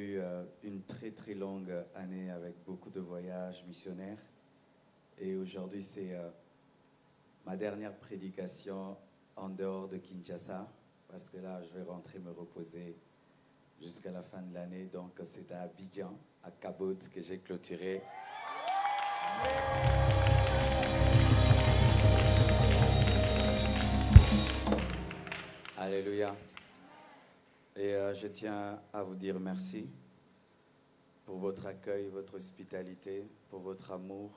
eu une très très longue année avec beaucoup de voyages missionnaires. Et aujourd'hui, c'est ma dernière prédication en dehors de Kinshasa, parce que là, je vais rentrer me reposer jusqu'à la fin de l'année. Donc, c'est à Abidjan, à Kabod, que j'ai clôturé. Alléluia. Et je tiens à vous dire merci pour votre accueil, votre hospitalité, pour votre amour.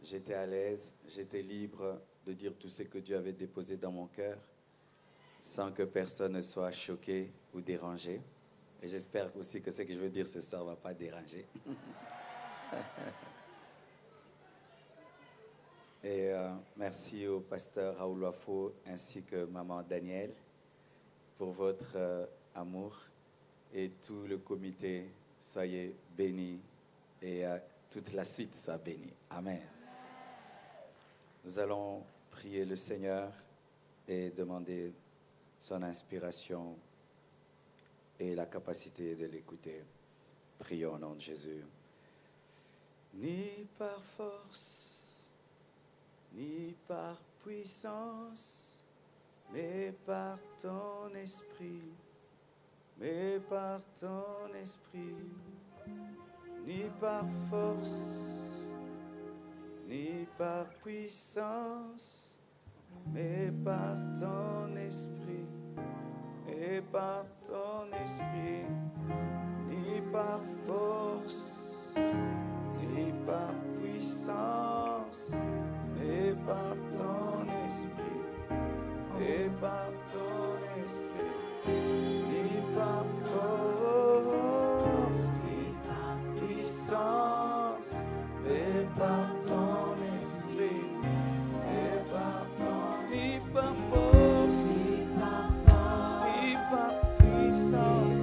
J'étais à l'aise, j'étais libre de dire tout ce que Dieu avait déposé dans mon cœur, sans que personne ne soit choqué ou dérangé. Et j'espère aussi que ce que je veux dire ce soir ne va pas déranger. Et merci au pasteur Raoul Wafo ainsi que maman Danielle pour votre amour, et tout le comité, soyez bénis et toute la suite soit bénie. Amen. Nous allons prier le Seigneur et demander son inspiration et la capacité de l'écouter. Prions au nom de Jésus. Ni par force, ni par puissance, mais par ton esprit, mais par ton esprit, ni par force, ni par puissance, mais par ton esprit, et par ton esprit, ni par force, ni par puissance, mais par ton esprit, et par ton esprit, ni par force, ni par puissance, mais par ton esprit, et par ton, ni par force, ni par puissance,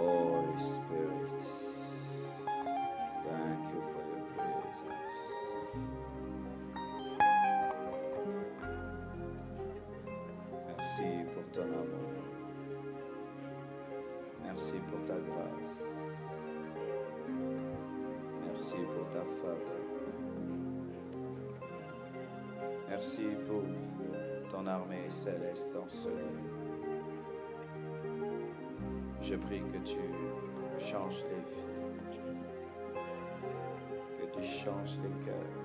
Holy Spirit, thank you for your presence. Merci pour ton amour. Merci pour ta grâce. Merci pour ta faveur. Merci pour ton armée céleste en ce lieu. Je prie que tu changes les vies, que tu changes les cœurs.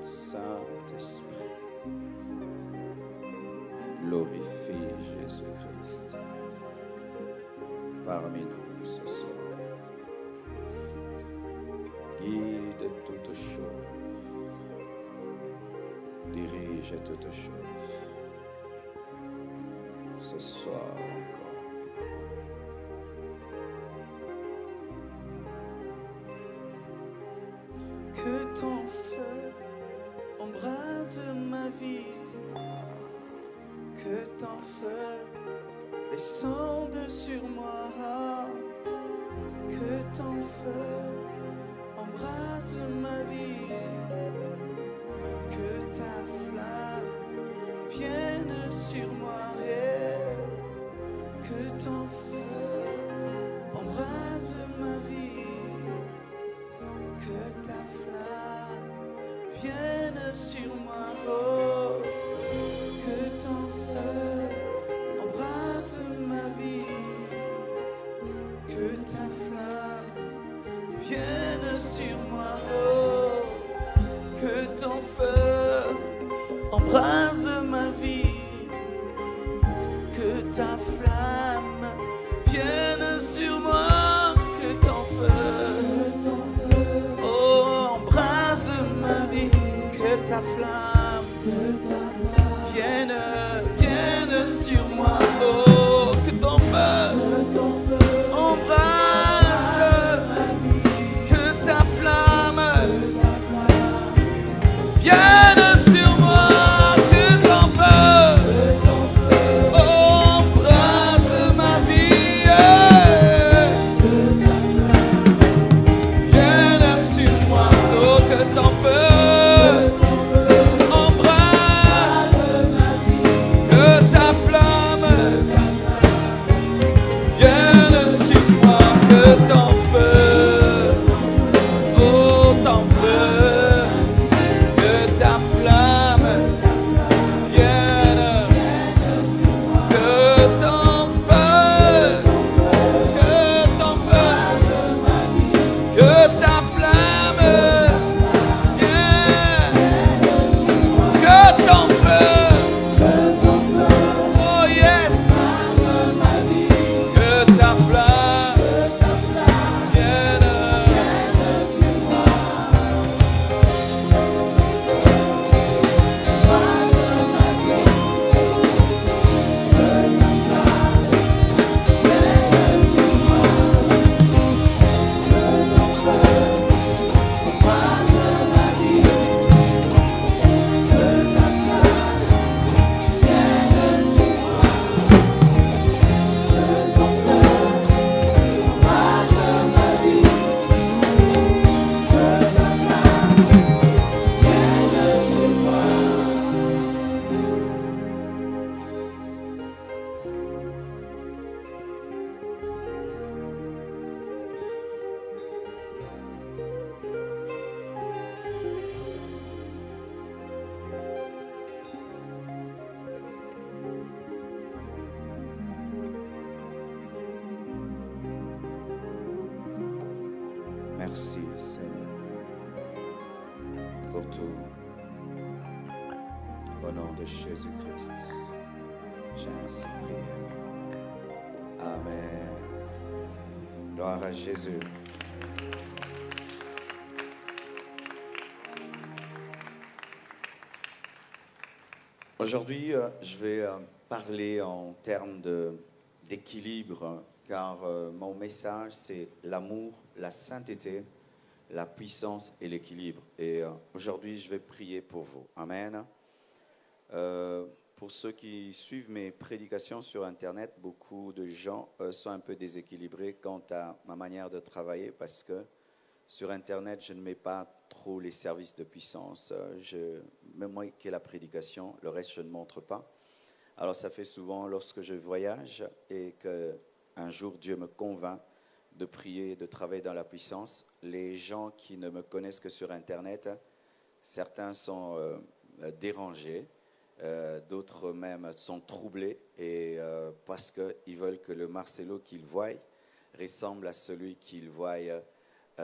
Saint-Esprit, glorifie Jésus-Christ parmi nous ce soir. Guide toutes choses, dirige toutes choses. Ce soir encore. Que ton feu embrase ma vie, que ton feu descende sur moi, que ton feu embrase ma vie, que ta flamme vienne sur moi, que ton feu embrase ma vie, que ta flamme vienne sur moi, oh, que ton feu embrase ma vie, que ta flamme vienne sur moi, oh, que ton feu embrase ma vie, que ta flamme vienne sur moi, que ton feu, oh, embrase ma vie, que ta flamme vienne sur moi, oh, que ton feu embrase, que ta flamme vienne sur moi, que ton feu embrase ma vie, vienne sur moi, oh, que ton feu embrase, que ta flamme vienne sur moi, que ton feu, oh, ton feu, que ta flamme vienne, que ton feu, que ton feu, que ta flamme vienne, que ton feu, oh yes, que ta flamme vienne. Merci Seigneur pour tout. Au nom de Jésus-Christ, j'ai ainsi prié. Amen. Gloire à Jésus. Aujourd'hui, je vais parler en termes d'équilibre, car mon message, c'est l'amour, la sainteté, la puissance et l'équilibre. Et aujourd'hui, je vais prier pour vous. Amen. Pour ceux qui suivent mes prédications sur Internet, beaucoup de gens sont un peu déséquilibrés quant à ma manière de travailler parce que sur Internet, je ne mets pas trop les services de puissance. Même moi qui ai la prédication, le reste, je ne montre pas. Alors, ça fait souvent lorsque je voyage et qu'un jour Dieu me convainc de prier, de travailler dans la puissance, les gens qui ne me connaissent que sur Internet, certains sont dérangés. D'autres même sont troublés parce qu'ils veulent que le Marcelo qu'ils voient ressemble à celui qu'ils voient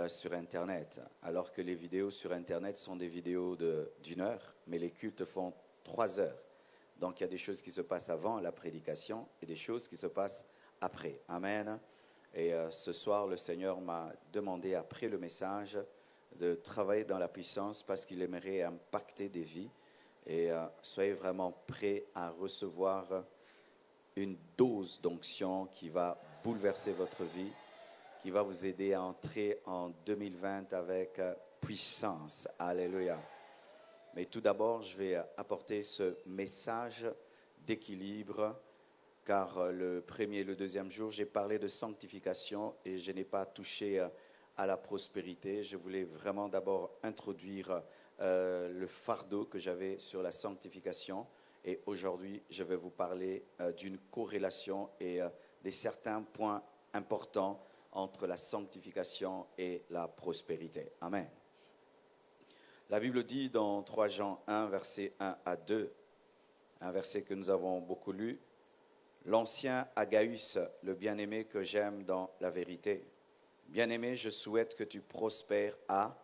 sur Internet. Alors que les vidéos sur Internet sont des vidéos d'1 heure, mais les cultes font 3 heures. Donc il y a des choses qui se passent avant la prédication et des choses qui se passent après. Amen. Et ce soir, le Seigneur m'a demandé, après le message, de travailler dans la puissance parce qu'il aimerait impacter des vies. Et soyez vraiment prêts à recevoir une dose d'onction qui va bouleverser votre vie, qui va vous aider à entrer en 2020 avec puissance. Alléluia. Mais tout d'abord, je vais apporter ce message d'équilibre, car le premier et le deuxième jour, j'ai parlé de sanctification et je n'ai pas touché à la prospérité. Je voulais vraiment d'abord introduire le fardeau que j'avais sur la sanctification. Et aujourd'hui, je vais vous parler d'une corrélation et de certains points importants entre la sanctification et la prospérité. Amen. La Bible dit dans 3 Jean 1, versets 1 à 2, un verset que nous avons beaucoup lu, « L'ancien Agaïus, le bien-aimé que j'aime dans la vérité. Bien-aimé, je souhaite que tu prospères à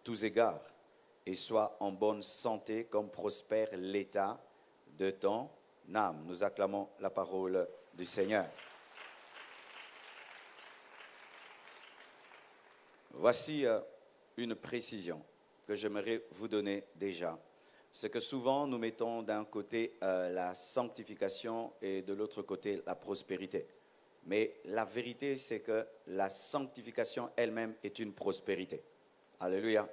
tous égards et sois en bonne santé comme prospère l'état de ton âme. » Nous acclamons la parole du Seigneur. Voici une précision que j'aimerais vous donner déjà. C'est que souvent nous mettons d'un côté la sanctification et de l'autre côté la prospérité. Mais la vérité, c'est que la sanctification elle-même est une prospérité. Alléluia.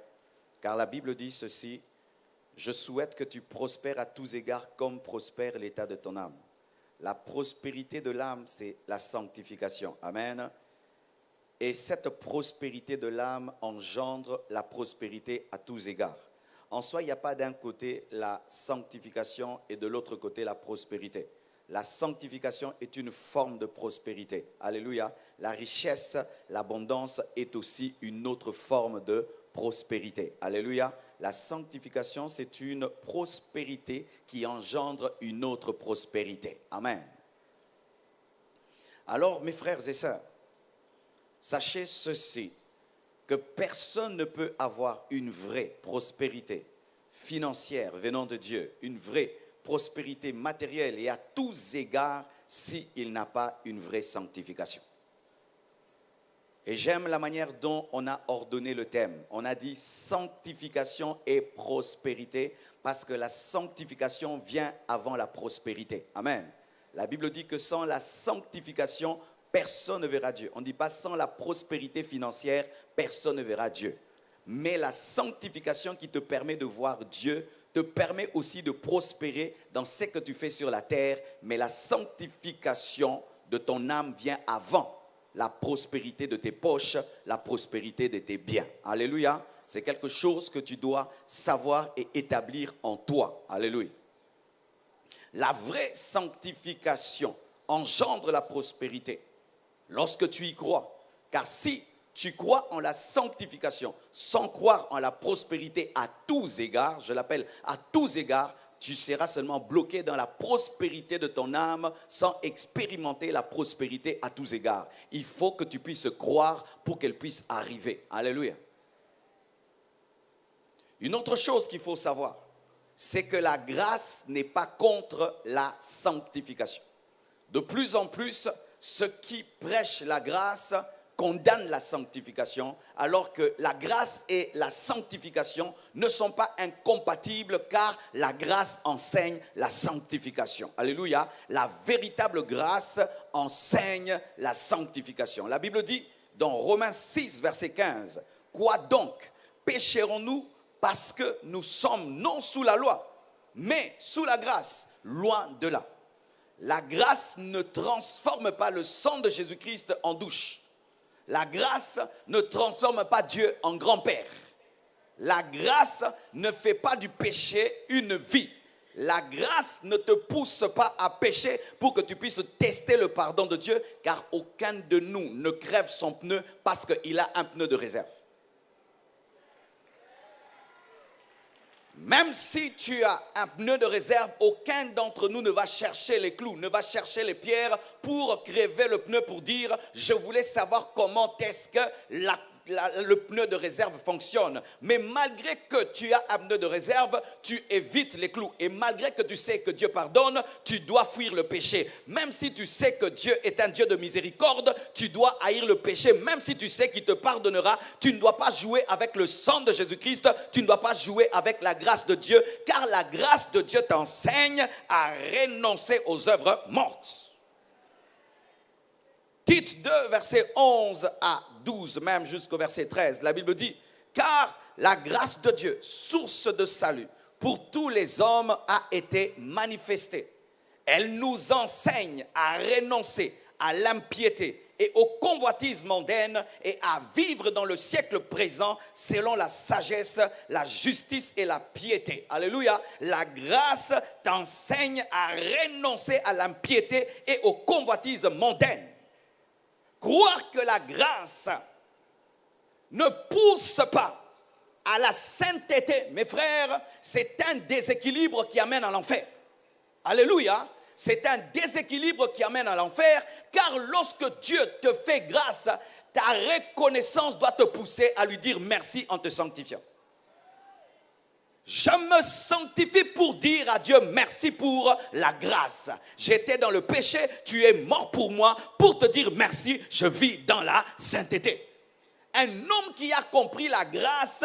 Car la Bible dit ceci, « Je souhaite que tu prospères à tous égards comme prospère l'état de ton âme. » La prospérité de l'âme, c'est la sanctification. Amen. Et cette prospérité de l'âme engendre la prospérité à tous égards. En soi, il n'y a pas d'un côté la sanctification et de l'autre côté la prospérité. La sanctification est une forme de prospérité. Alléluia. La richesse, l'abondance est aussi une autre forme de prospérité. Alléluia. La sanctification, c'est une prospérité qui engendre une autre prospérité. Amen. Alors, mes frères et sœurs, sachez ceci, que personne ne peut avoir une vraie prospérité financière venant de Dieu, une vraie prospérité matérielle et à tous égards s'il n'a pas une vraie sanctification. Et j'aime la manière dont on a ordonné le thème. On a dit sanctification et prospérité parce que la sanctification vient avant la prospérité. Amen. La Bible dit que sans la sanctification, personne ne verra Dieu. On ne dit pas sans la prospérité financière, personne ne verra Dieu. Mais la sanctification qui te permet de voir Dieu te permet aussi de prospérer dans ce que tu fais sur la terre. Mais la sanctification de ton âme vient avant la prospérité de tes poches, la prospérité de tes biens. Alléluia. C'est quelque chose que tu dois savoir et établir en toi. Alléluia. La vraie sanctification engendre la prospérité. Lorsque tu y crois, car si tu crois en la sanctification sans croire en la prospérité à tous égards, je l'appelle à tous égards, tu seras seulement bloqué dans la prospérité de ton âme sans expérimenter la prospérité à tous égards. Il faut que tu puisses croire pour qu'elle puisse arriver. Alléluia. Une autre chose qu'il faut savoir, c'est que la grâce n'est pas contre la sanctification. De plus en plus, ceux qui prêchent la grâce condamnent la sanctification, alors que la grâce et la sanctification ne sont pas incompatibles, car la grâce enseigne la sanctification. Alléluia. La véritable grâce enseigne la sanctification. La Bible dit dans Romains 6, verset 15, « Quoi donc? Pécherons-nous parce que nous sommes non sous la loi, Mais sous la grâce, loin de là. La grâce ne transforme pas le sang de Jésus-Christ en douche. La grâce ne transforme pas Dieu en grand-père. La grâce ne fait pas du péché une vie. La grâce ne te pousse pas à pécher pour que tu puisses tester le pardon de Dieu, car aucun de nous ne crève son pneu parce qu'il a un pneu de réserve. Même si tu as un pneu de réserve, aucun d'entre nous ne va chercher les clous, ne va chercher les pierres pour crever le pneu, pour dire « je voulais savoir comment est-ce que le pneu de réserve fonctionne ». Mais malgré que tu as un pneu de réserve, tu évites les clous. Et malgré que tu sais que Dieu pardonne, tu dois fuir le péché. Même si tu sais que Dieu est un Dieu de miséricorde, tu dois haïr le péché. Même si tu sais qu'il te pardonnera, tu ne dois pas jouer avec le sang de Jésus-Christ. Tu ne dois pas jouer avec la grâce de Dieu. Car la grâce de Dieu t'enseigne à renoncer aux œuvres mortes. Tite 2, verset 11 à 12, même jusqu'au verset 13, la Bible dit « Car la grâce de Dieu, source de salut, pour tous les hommes a été manifestée. Elle nous enseigne à renoncer à l'impiété et aux convoitises mondaines et à vivre dans le siècle présent selon la sagesse, la justice et la piété. » Alléluia. La grâce t'enseigne à renoncer à l'impiété et aux convoitises mondaines. Croire que la grâce ne pousse pas à la sainteté, mes frères, c'est un déséquilibre qui amène à l'enfer. Alléluia. C'est un déséquilibre qui amène à l'enfer, car lorsque Dieu te fait grâce, ta reconnaissance doit te pousser à lui dire merci en te sanctifiant. Je me sanctifie pour dire à Dieu merci pour la grâce. J'étais dans le péché, tu es mort pour moi, pour te dire merci, je vis dans la sainteté. Un homme qui a compris la grâce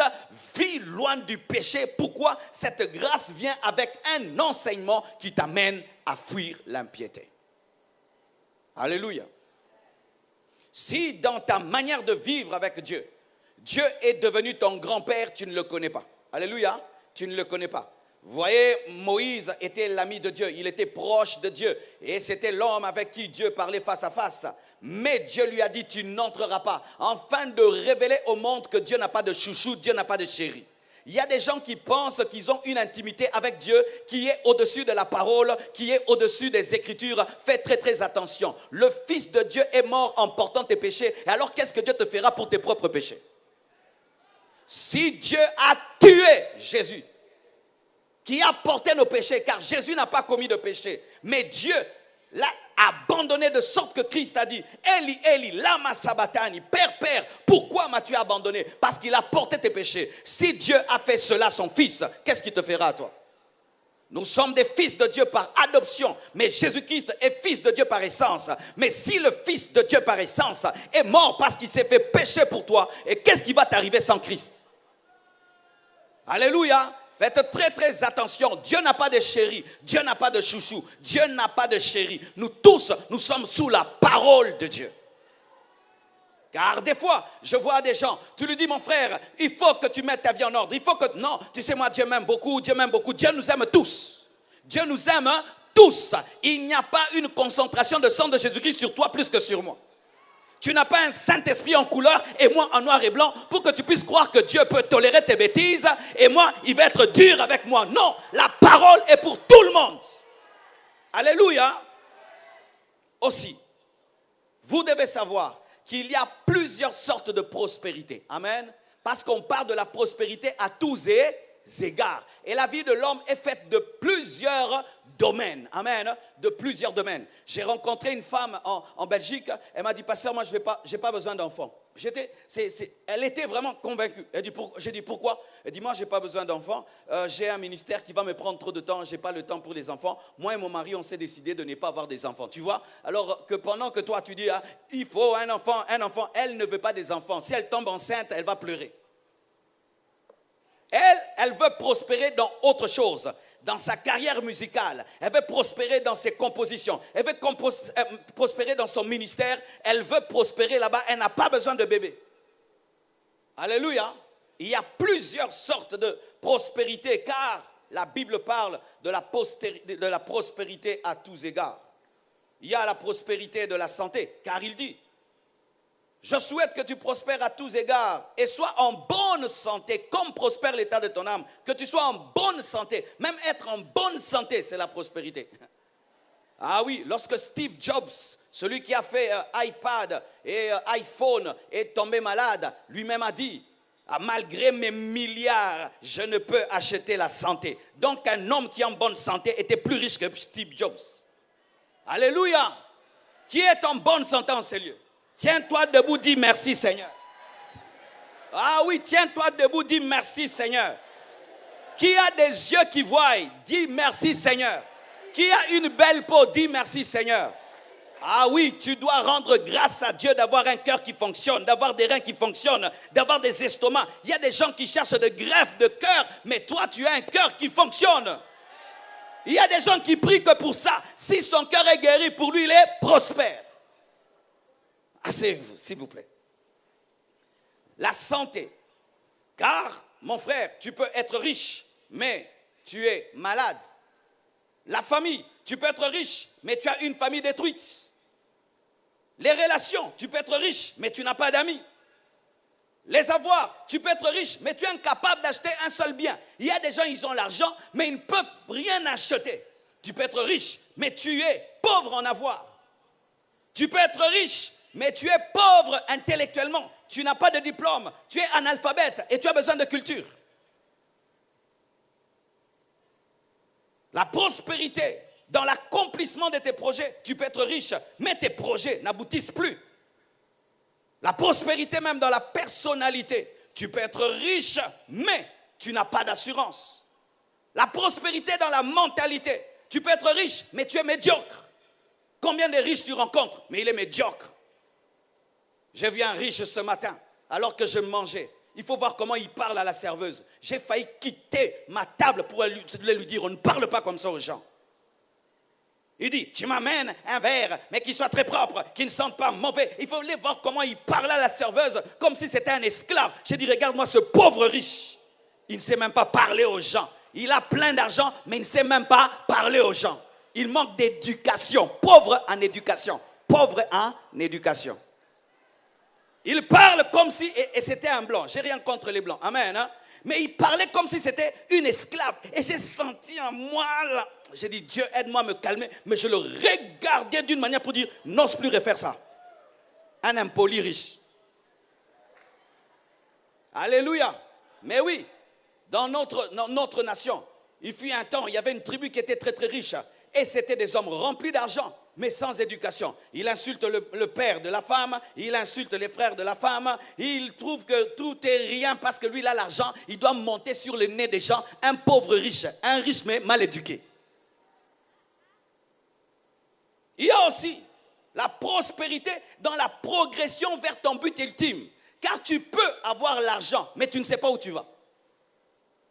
vit loin du péché. Pourquoi? Cette grâce vient avec un enseignement qui t'amène à fuir l'impiété. Alléluia. Si dans ta manière de vivre avec Dieu, Dieu est devenu ton grand-père, tu ne le connais pas. Alléluia. Tu ne le connais pas. Vous voyez, Moïse était l'ami de Dieu. Il était proche de Dieu. Et c'était l'homme avec qui Dieu parlait face à face. Mais Dieu lui a dit, tu n'entreras pas. Afin de révéler au monde que Dieu n'a pas de chouchou, Dieu n'a pas de chéri. Il y a des gens qui pensent qu'ils ont une intimité avec Dieu qui est au-dessus de la parole, qui est au-dessus des Écritures. Fais très très attention. Le Fils de Dieu est mort en portant tes péchés. Et alors qu'est-ce que Dieu te fera pour tes propres péchés? Si Dieu a tué Jésus, qui a porté nos péchés, car Jésus n'a pas commis de péché, mais Dieu l'a abandonné de sorte que Christ a dit « Eli, Eli, lama sabachthani » « Père, Père, pourquoi m'as-tu abandonné ?» Parce qu'il a porté tes péchés. Si Dieu a fait cela son Fils, qu'est-ce qu'il te fera à toi? Nous sommes des fils de Dieu par adoption, mais Jésus-Christ est fils de Dieu par essence. Mais si le fils de Dieu par essence est mort parce qu'il s'est fait pécher pour toi, et qu'est-ce qui va t'arriver sans Christ? Alléluia. Faites très très attention. Dieu n'a pas de chéri. Dieu n'a pas de chouchou. Dieu n'a pas de chéri. Nous tous, nous sommes sous la parole de Dieu. Car des fois, je vois des gens, tu lui dis mon frère, il faut que tu mettes ta vie en ordre. Il faut que, non, tu sais moi Dieu m'aime beaucoup, Dieu m'aime beaucoup. Dieu nous aime tous. Dieu nous aime tous. Il n'y a pas une concentration de sang de Jésus-Christ sur toi plus que sur moi. Tu n'as pas un Saint-Esprit en couleur et moi en noir et blanc pour que tu puisses croire que Dieu peut tolérer tes bêtises et moi, il va être dur avec moi. Non, la parole est pour tout le monde. Alléluia. Aussi, vous devez savoir qu'il y a plusieurs sortes de prospérité. Amen. Parce qu'on parle de la prospérité à tous égards. Et la vie de l'homme est faite de plusieurs domaines. Amen. De plusieurs domaines. J'ai rencontré une femme en Belgique. Elle m'a dit, pasteur, moi, je n'ai pas besoin d'enfants. Elle était vraiment convaincue. J'ai dit, pourquoi? Elle dit, moi, je n'ai pas besoin d'enfants. J'ai un ministère qui va me prendre trop de temps. Je n'ai pas le temps pour les enfants. Moi et mon mari, on s'est décidé de ne pas avoir des enfants. Tu vois? Alors que pendant que toi, tu dis, ah, il faut un enfant, elle ne veut pas des enfants. Si elle tombe enceinte, elle va pleurer. Elle veut prospérer dans autre chose, dans sa carrière musicale. Elle veut prospérer dans ses compositions. Elle veut prospérer dans son ministère. Elle veut prospérer là-bas. Elle n'a pas besoin de bébé. Alléluia. Il y a plusieurs sortes de prospérité, car la Bible parle de la prospérité à tous égards. Il y a la prospérité de la santé, car il dit, je souhaite que tu prospères à tous égards et sois en bonne santé, comme prospère l'état de ton âme. Que tu sois en bonne santé. Même être en bonne santé, c'est la prospérité. Ah oui, lorsque Steve Jobs, celui qui a fait iPad et iPhone, est tombé malade, lui-même a dit, malgré mes milliards, je ne peux acheter la santé. Donc un homme qui est en bonne santé était plus riche que Steve Jobs. Alléluia. Qui est en bonne santé en ces lieux? Tiens-toi debout, dis merci Seigneur. Ah oui, tiens-toi debout, dis merci Seigneur. Qui a des yeux qui voient, dis merci Seigneur. Qui a une belle peau, dis merci Seigneur. Ah oui, tu dois rendre grâce à Dieu d'avoir un cœur qui fonctionne, d'avoir des reins qui fonctionnent, d'avoir des estomacs. Il y a des gens qui cherchent de greffe de cœur, mais toi tu as un cœur qui fonctionne. Il y a des gens qui prient que pour ça. Si son cœur est guéri, pour lui il est prospère. Asseyez-vous, s'il vous plaît. La santé. Car, mon frère, tu peux être riche, mais tu es malade. La famille, tu peux être riche, mais tu as une famille détruite. Les relations, tu peux être riche, mais tu n'as pas d'amis. Les avoirs, tu peux être riche, mais tu es incapable d'acheter un seul bien. Il y a des gens, ils ont l'argent, mais ils ne peuvent rien acheter. Tu peux être riche, mais tu es pauvre en avoir. Tu peux être riche, mais tu es pauvre intellectuellement. Tu n'as pas de diplôme, tu es analphabète et tu as besoin de culture. La prospérité, dans l'accomplissement de tes projets, tu peux être riche, mais tes projets n'aboutissent plus. La prospérité même dans la personnalité, tu peux être riche, mais tu n'as pas d'assurance. La prospérité dans la mentalité, tu peux être riche, mais tu es médiocre. Combien de riches tu rencontres, mais il est médiocre. J'ai vu un riche ce matin, alors que je mangeais. Il faut voir comment il parle à la serveuse. J'ai failli quitter ma table pour lui dire, on ne parle pas comme ça aux gens. Il dit, tu m'amènes un verre, mais qui soit très propre, qui ne sente pas mauvais. Il faut aller voir comment il parle à la serveuse, comme si c'était un esclave. J'ai dit, regarde-moi ce pauvre riche. Il ne sait même pas parler aux gens. Il a plein d'argent, mais il ne sait même pas parler aux gens. Il manque d'éducation. Pauvre en éducation. Pauvre en éducation. Il parle comme si, et c'était un blanc. J'ai rien contre les blancs. Amen. Hein? Mais il parlait comme si c'était une esclave. Et j'ai senti en moi, là, j'ai dit, Dieu, aide-moi à me calmer. Mais je le regardais d'une manière pour dire, n'ose plus refaire ça. Un impoli riche. Alléluia. Mais oui, dans notre nation, il fut un temps, il y avait une tribu qui était très très riche. Et c'était des hommes remplis d'argent, mais sans éducation. Il insulte le père de la femme, il insulte les frères de la femme, il trouve que tout est rien parce que lui il a l'argent, il doit monter sur le nez des gens. Un pauvre riche, un riche mais mal éduqué. Il y a aussi la prospérité dans la progression vers ton but ultime. Car tu peux avoir l'argent, mais tu ne sais pas où tu vas.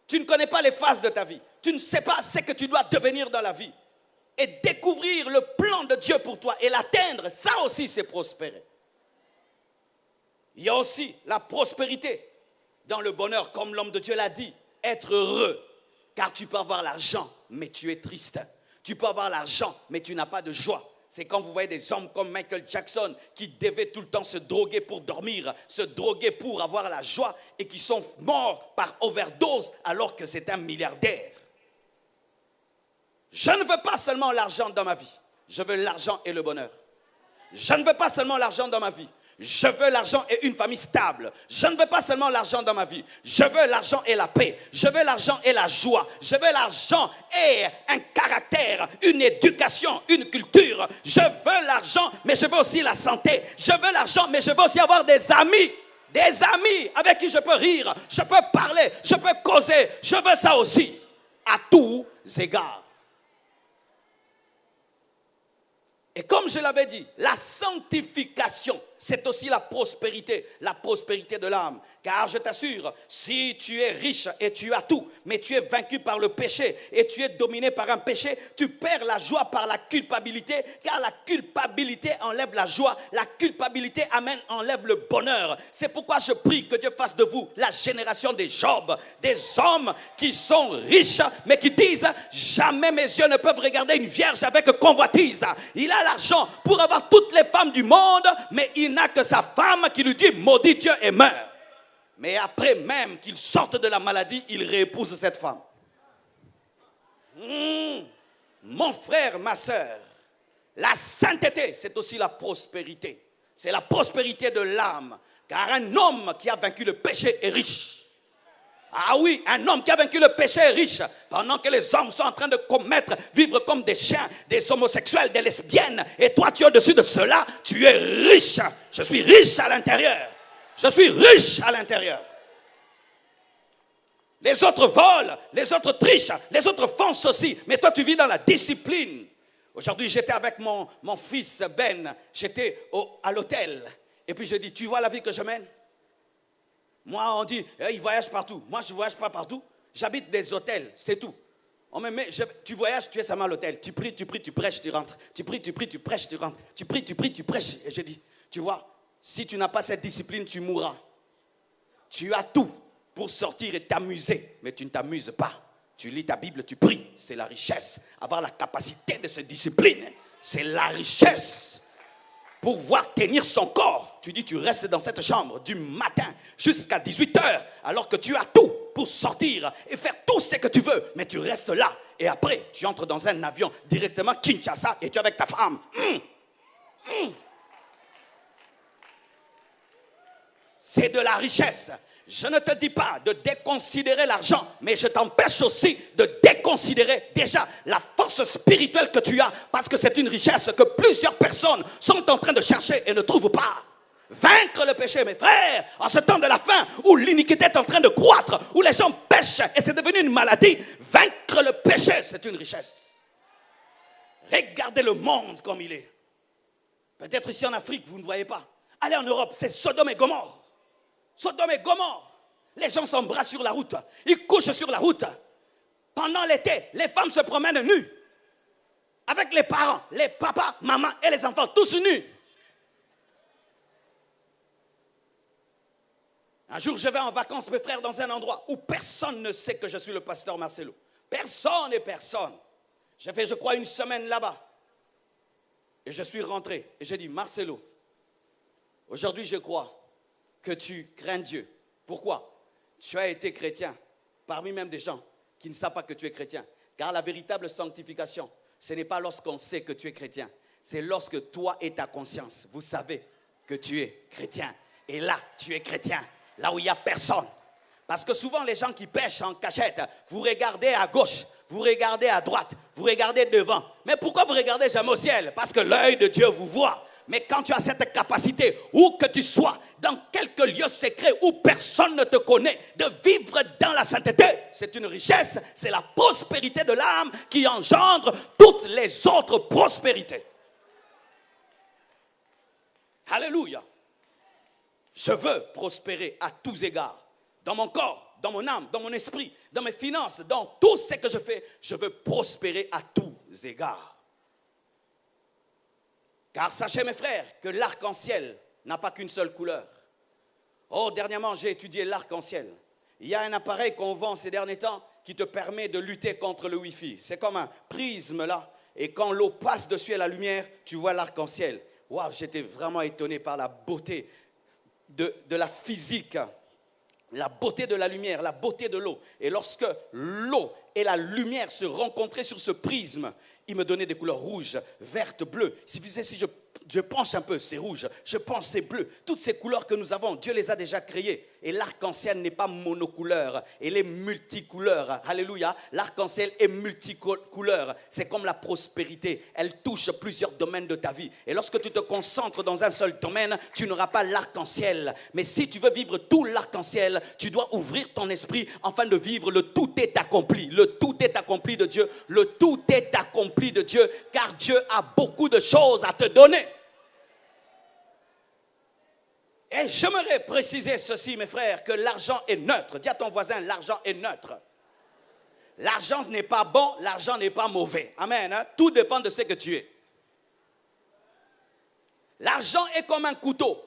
Tu ne connais pas les phases de ta vie. Tu ne sais pas ce que tu dois devenir dans la vie. Et découvrir le plan de Dieu pour toi et l'atteindre, ça aussi c'est prospérer. Il y a aussi la prospérité dans le bonheur, comme l'homme de Dieu l'a dit, être heureux. Car tu peux avoir l'argent, mais tu es triste. Tu peux avoir l'argent, mais tu n'as pas de joie. C'est quand vous voyez des hommes comme Michael Jackson qui devaient tout le temps se droguer pour dormir, se droguer pour avoir la joie et qui sont morts par overdose alors que c'est un milliardaire. Je ne veux pas seulement l'argent dans ma vie, je veux l'argent et le bonheur. Je ne veux pas seulement l'argent dans ma vie, je veux l'argent et une famille stable. Je ne veux pas seulement l'argent dans ma vie, je veux l'argent et la paix. Je veux l'argent et la joie. Je veux l'argent et un caractère, une éducation, une culture. Je veux l'argent, mais je veux aussi la santé. Je veux l'argent, mais je veux aussi avoir des amis. Des amis avec qui je peux rire, je peux parler, je peux causer. Je veux ça aussi, à tous égards. Et comme je l'avais dit, la sanctification c'est aussi la prospérité de l'âme. Car je t'assure, si tu es riche et tu as tout, mais tu es vaincu par le péché et tu es dominé par un péché, tu perds la joie par la culpabilité, car la culpabilité enlève la joie, la culpabilité enlève le bonheur. C'est pourquoi je prie que Dieu fasse de vous la génération des Job, des hommes qui sont riches, mais qui disent, jamais mes yeux ne peuvent regarder une vierge avec convoitise. Il a l'argent pour avoir toutes les femmes du monde, mais il n'a que sa femme qui lui dit, maudit Dieu et meurt. Mais après même qu'il sorte de la maladie, il réépouse cette femme. Mon frère, ma soeur, la sainteté, c'est aussi la prospérité. C'est la prospérité de l'âme. Car un homme qui a vaincu le péché est riche. Ah oui, un homme qui a vaincu le péché est riche. Pendant que les hommes sont en train de vivre comme des chiens, des homosexuels, des lesbiennes. Et toi, tu es au-dessus de cela, tu es riche. Je suis riche à l'intérieur. Je suis riche à l'intérieur. Les autres volent, les autres trichent, les autres font ceci. Mais toi, tu vis dans la discipline. Aujourd'hui, j'étais avec mon fils Ben. J'étais à l'hôtel. Et puis je dis, tu vois la vie que je mène? Moi, on dit, il voyage partout. Moi, je ne voyage pas partout. J'habite des hôtels, c'est tout. Tu voyages, tu es seulement à l'hôtel. Tu pries, tu prêches, tu rentres. Tu pries, tu prêches, tu rentres. Tu pries, tu prêches. Et je dis, tu vois, si tu n'as pas cette discipline, tu mourras. Tu as tout pour sortir et t'amuser, mais tu ne t'amuses pas. Tu lis ta Bible, tu pries, c'est la richesse. Avoir la capacité de se discipliner, c'est la richesse. Pouvoir tenir son corps. Tu dis, tu restes dans cette chambre du matin jusqu'à 18h, alors que tu as tout pour sortir et faire tout ce que tu veux, mais tu restes là. Et après, tu entres dans un avion directement Kinshasa et tu es avec ta femme. C'est de la richesse. Je ne te dis pas de déconsidérer l'argent, mais je t'empêche aussi de déconsidérer déjà la force spirituelle que tu as, parce que c'est une richesse que plusieurs personnes sont en train de chercher et ne trouvent pas. Vaincre le péché, mes frères, en ce temps de la fin où l'iniquité est en train de croître, où les gens pêchent et c'est devenu une maladie, vaincre le péché, c'est une richesse. Regardez le monde comme il est. Peut-être ici en Afrique, vous ne voyez pas. Allez en Europe, c'est Sodome et Gomorrhe. Sodome et Gomorrhe. Les gens s'embrassent sur la route. Ils couchent sur la route. Pendant l'été, les femmes se promènent nues. Avec les parents, les papas, maman et les enfants, tous nus. Un jour, je vais en vacances, mes frères, dans un endroit où personne ne sait que je suis le pasteur Marcelo. Personne et personne. J'ai fait, je crois, une semaine là-bas. Et je suis rentré. Et j'ai dit, Marcelo, aujourd'hui, je crois que tu crains Dieu. Pourquoi? Tu as été chrétien parmi même des gens qui ne savent pas que tu es chrétien. Car la véritable sanctification, ce n'est pas lorsqu'on sait que tu es chrétien. C'est lorsque toi et ta conscience, vous savez que tu es chrétien. Et là, tu es chrétien. Là où il n'y a personne. Parce que souvent, les gens qui pêchent en cachette, vous regardez à gauche, vous regardez à droite, vous regardez devant. Mais pourquoi vous regardez jamais au ciel? Parce que l'œil de Dieu vous voit. Mais quand tu as cette capacité, où que tu sois, dans quelque lieu secret où personne ne te connaît, de vivre dans la sainteté, c'est une richesse, c'est la prospérité de l'âme qui engendre toutes les autres prospérités. Alléluia. Je veux prospérer à tous égards, dans mon corps, dans mon âme, dans mon esprit, dans mes finances, dans tout ce que je fais, je veux prospérer à tous égards. Car sachez mes frères que l'arc-en-ciel n'a pas qu'une seule couleur. Oh, dernièrement j'ai étudié l'arc-en-ciel. Il y a un appareil qu'on vend ces derniers temps qui te permet de lutter contre le Wi-Fi. C'est comme un prisme là. Et quand l'eau passe dessus à la lumière, tu vois l'arc-en-ciel. Waouh, j'étais vraiment étonné par la beauté de la physique. La beauté de la lumière, la beauté de l'eau. Et lorsque l'eau et la lumière se rencontraient sur ce prisme, il me donnait des couleurs rouges, vertes, bleues. Si je penche un peu, c'est rouge. Je penche, c'est bleu. Toutes ces couleurs que nous avons, Dieu les a déjà créées. Et l'arc-en-ciel n'est pas monocouleur. Il est multicouleur. Alléluia. L'arc-en-ciel est multicouleur. C'est comme la prospérité. Elle touche plusieurs domaines de ta vie. Et lorsque tu te concentres dans un seul domaine, tu n'auras pas l'arc-en-ciel. Mais si tu veux vivre tout l'arc-en-ciel, tu dois ouvrir ton esprit afin de vivre le tout est accompli. Le tout est accompli de Dieu. Le tout est accompli de Dieu. Car Dieu a beaucoup de choses à te donner. Et j'aimerais préciser ceci, mes frères, que l'argent est neutre. Dis à ton voisin, l'argent est neutre. L'argent n'est pas bon, l'argent n'est pas mauvais. Amen. Hein? Tout dépend de ce que tu es. L'argent est comme un couteau.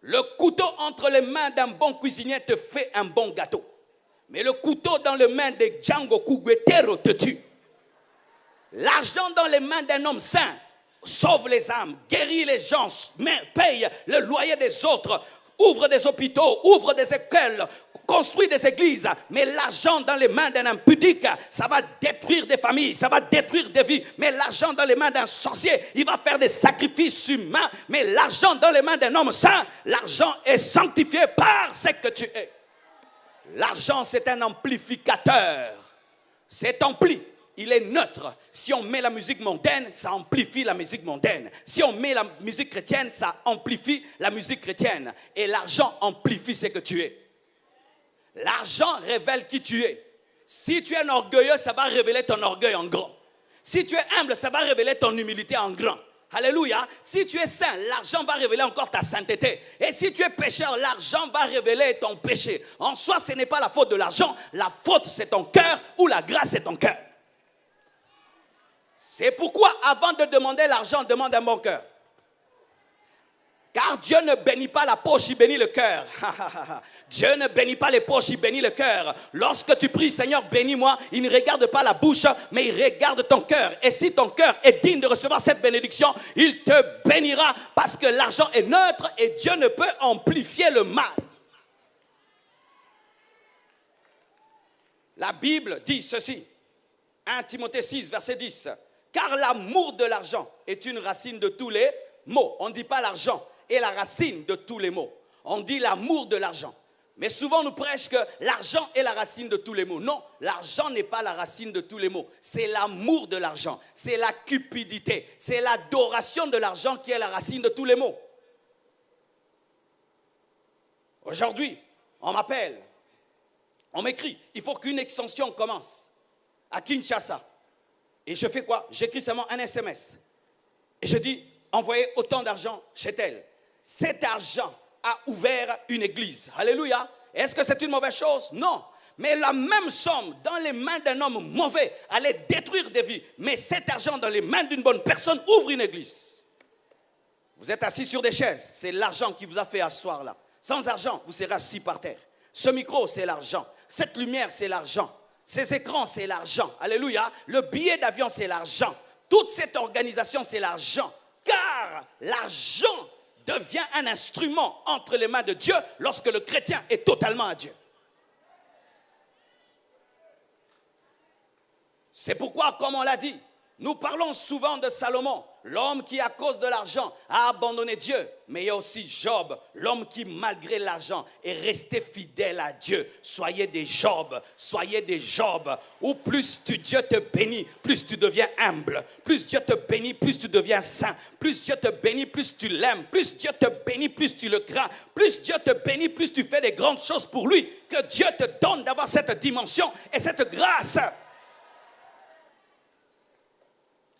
Le couteau entre les mains d'un bon cuisinier te fait un bon gâteau. Mais le couteau dans les mains de Django Kugwetero te tue. L'argent dans les mains d'un homme saint sauve les âmes, guérit les gens, paye le loyer des autres, ouvre des hôpitaux, ouvre des écoles, construit des églises. Mais l'argent dans les mains d'un impudique, ça va détruire des familles, ça va détruire des vies. Mais l'argent dans les mains d'un sorcier, il va faire des sacrifices humains. Mais l'argent dans les mains d'un homme saint, l'argent est sanctifié par ce que tu es. L'argent, c'est un amplificateur. C'est ampli. Il est neutre. Si on met la musique mondaine, ça amplifie la musique mondaine. Si on met la musique chrétienne, ça amplifie la musique chrétienne. Et l'argent amplifie ce que tu es. L'argent révèle qui tu es. Si tu es un orgueilleux, ça va révéler ton orgueil en grand. Si tu es humble, ça va révéler ton humilité en grand. Alléluia. Si tu es saint, l'argent va révéler encore ta sainteté. Et si tu es pécheur, l'argent va révéler ton péché. En soi, ce n'est pas la faute de l'argent. La faute, c'est ton cœur, ou la grâce, c'est ton cœur. C'est pourquoi, avant de demander l'argent, demande un bon cœur. Car Dieu ne bénit pas la poche, il bénit le cœur. Dieu ne bénit pas les poches, il bénit le cœur. Lorsque tu pries, Seigneur, bénis-moi, il ne regarde pas la bouche, mais il regarde ton cœur. Et si ton cœur est digne de recevoir cette bénédiction, il te bénira parce que l'argent est neutre et Dieu ne peut amplifier le mal. La Bible dit ceci, 1 Timothée 6, verset 10. Car l'amour de l'argent est une racine de tous les maux. On ne dit pas l'argent est la racine de tous les maux. On dit l'amour de l'argent. Mais souvent on nous prêche que l'argent est la racine de tous les maux. Non, l'argent n'est pas la racine de tous les maux. C'est l'amour de l'argent. C'est la cupidité. C'est l'adoration de l'argent qui est la racine de tous les maux. Aujourd'hui, on m'appelle, on m'écrit, il faut qu'une extension commence à Kinshasa. Et je fais quoi? J'écris seulement un SMS. Et je dis, envoyez autant d'argent chez elle. Cet argent a ouvert une église. Alléluia. Est-ce que c'est une mauvaise chose? Non. Mais la même somme dans les mains d'un homme mauvais allait détruire des vies. Mais cet argent dans les mains d'une bonne personne ouvre une église. Vous êtes assis sur des chaises. C'est l'argent qui vous a fait asseoir là. Sans argent, vous serez assis par terre. Ce micro, c'est l'argent. Cette lumière, c'est l'argent. Ces écrans, c'est l'argent. Alléluia. Le billet d'avion, c'est l'argent. Toute cette organisation, c'est l'argent. Car l'argent devient un instrument entre les mains de Dieu lorsque le chrétien est totalement à Dieu. C'est pourquoi, comme on l'a dit, nous parlons souvent de Salomon, l'homme qui, à cause de l'argent, a abandonné Dieu. Mais il y a aussi Job, l'homme qui, malgré l'argent, est resté fidèle à Dieu. Soyez des Job, soyez des Job. Où plus Dieu te bénit, plus tu deviens humble. Plus Dieu te bénit, plus tu deviens saint. Plus Dieu te bénit, plus tu l'aimes. Plus Dieu te bénit, plus tu le crains. Plus Dieu te bénit, plus tu fais des grandes choses pour lui. Que Dieu te donne d'avoir cette dimension et cette grâce.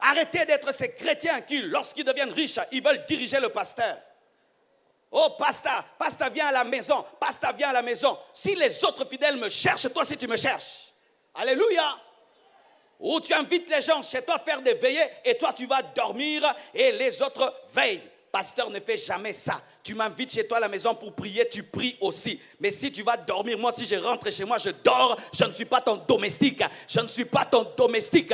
Arrêtez d'être ces chrétiens qui, lorsqu'ils deviennent riches, ils veulent diriger le pasteur. Oh, pasteur, viens à la maison, pasteur, viens à la maison. Si les autres fidèles me cherchent, toi, si tu me cherches. Alléluia. Ou tu invites les gens chez toi à faire des veillées et toi, tu vas dormir et les autres veillent. Pasteur ne fait jamais ça. Tu m'invites chez toi à la maison pour prier, tu pries aussi. Mais si tu vas dormir, moi, si je rentre chez moi, je dors, je ne suis pas ton domestique. Je ne suis pas ton domestique.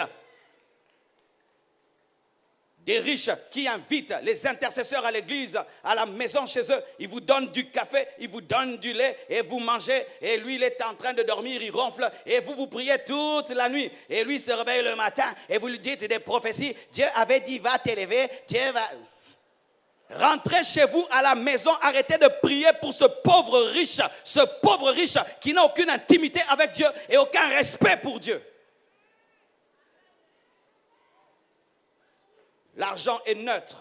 Des riches qui invitent les intercesseurs à l'église, à la maison chez eux. Ils vous donnent du café, ils vous donnent du lait et vous mangez. Et lui, il est en train de dormir, il ronfle. Et vous priez toute la nuit. Et lui se réveille le matin et vous lui dites des prophéties. Dieu avait dit, va t'élever, Dieu va... Rentrez chez vous à la maison, arrêtez de prier pour ce pauvre riche qui n'a aucune intimité avec Dieu et aucun respect pour Dieu. L'argent est neutre.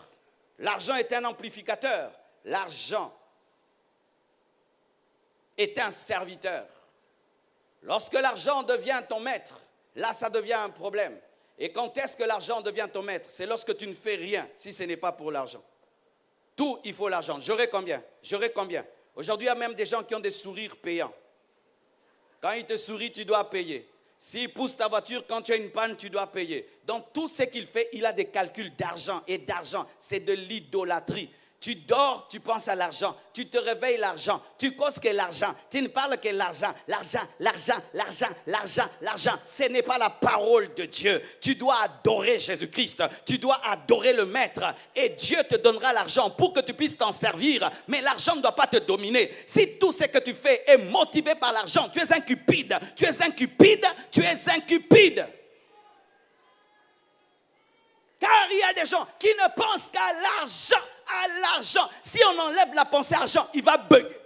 L'argent est un amplificateur. L'argent est un serviteur. Lorsque l'argent devient ton maître, là, ça devient un problème. Et quand est-ce que l'argent devient ton maître? C'est lorsque tu ne fais rien, si ce n'est pas pour l'argent. Tout, il faut l'argent. J'aurai combien? J'aurai combien? Aujourd'hui, il y a même des gens qui ont des sourires payants. Quand ils te sourient, tu dois payer. S'il pousse ta voiture, quand tu as une panne, tu dois payer. Donc tout ce qu'il fait, il a des calculs d'argent. Et d'argent, c'est de l'idolâtrie. Tu dors, tu penses à l'argent. Tu te réveilles, l'argent. Tu causes que l'argent. Tu ne parles que l'argent. L'argent, l'argent, l'argent, l'argent, l'argent. Ce n'est pas la parole de Dieu. Tu dois adorer Jésus-Christ. Tu dois adorer le Maître. Et Dieu te donnera l'argent pour que tu puisses t'en servir. Mais l'argent ne doit pas te dominer. Si tout ce que tu fais est motivé par l'argent, tu es un cupide. Tu es un cupide. Tu es un cupide. Car il y a des gens qui ne pensent qu'à l'argent, à l'argent. Si on enlève la pensée argent, il va bugger.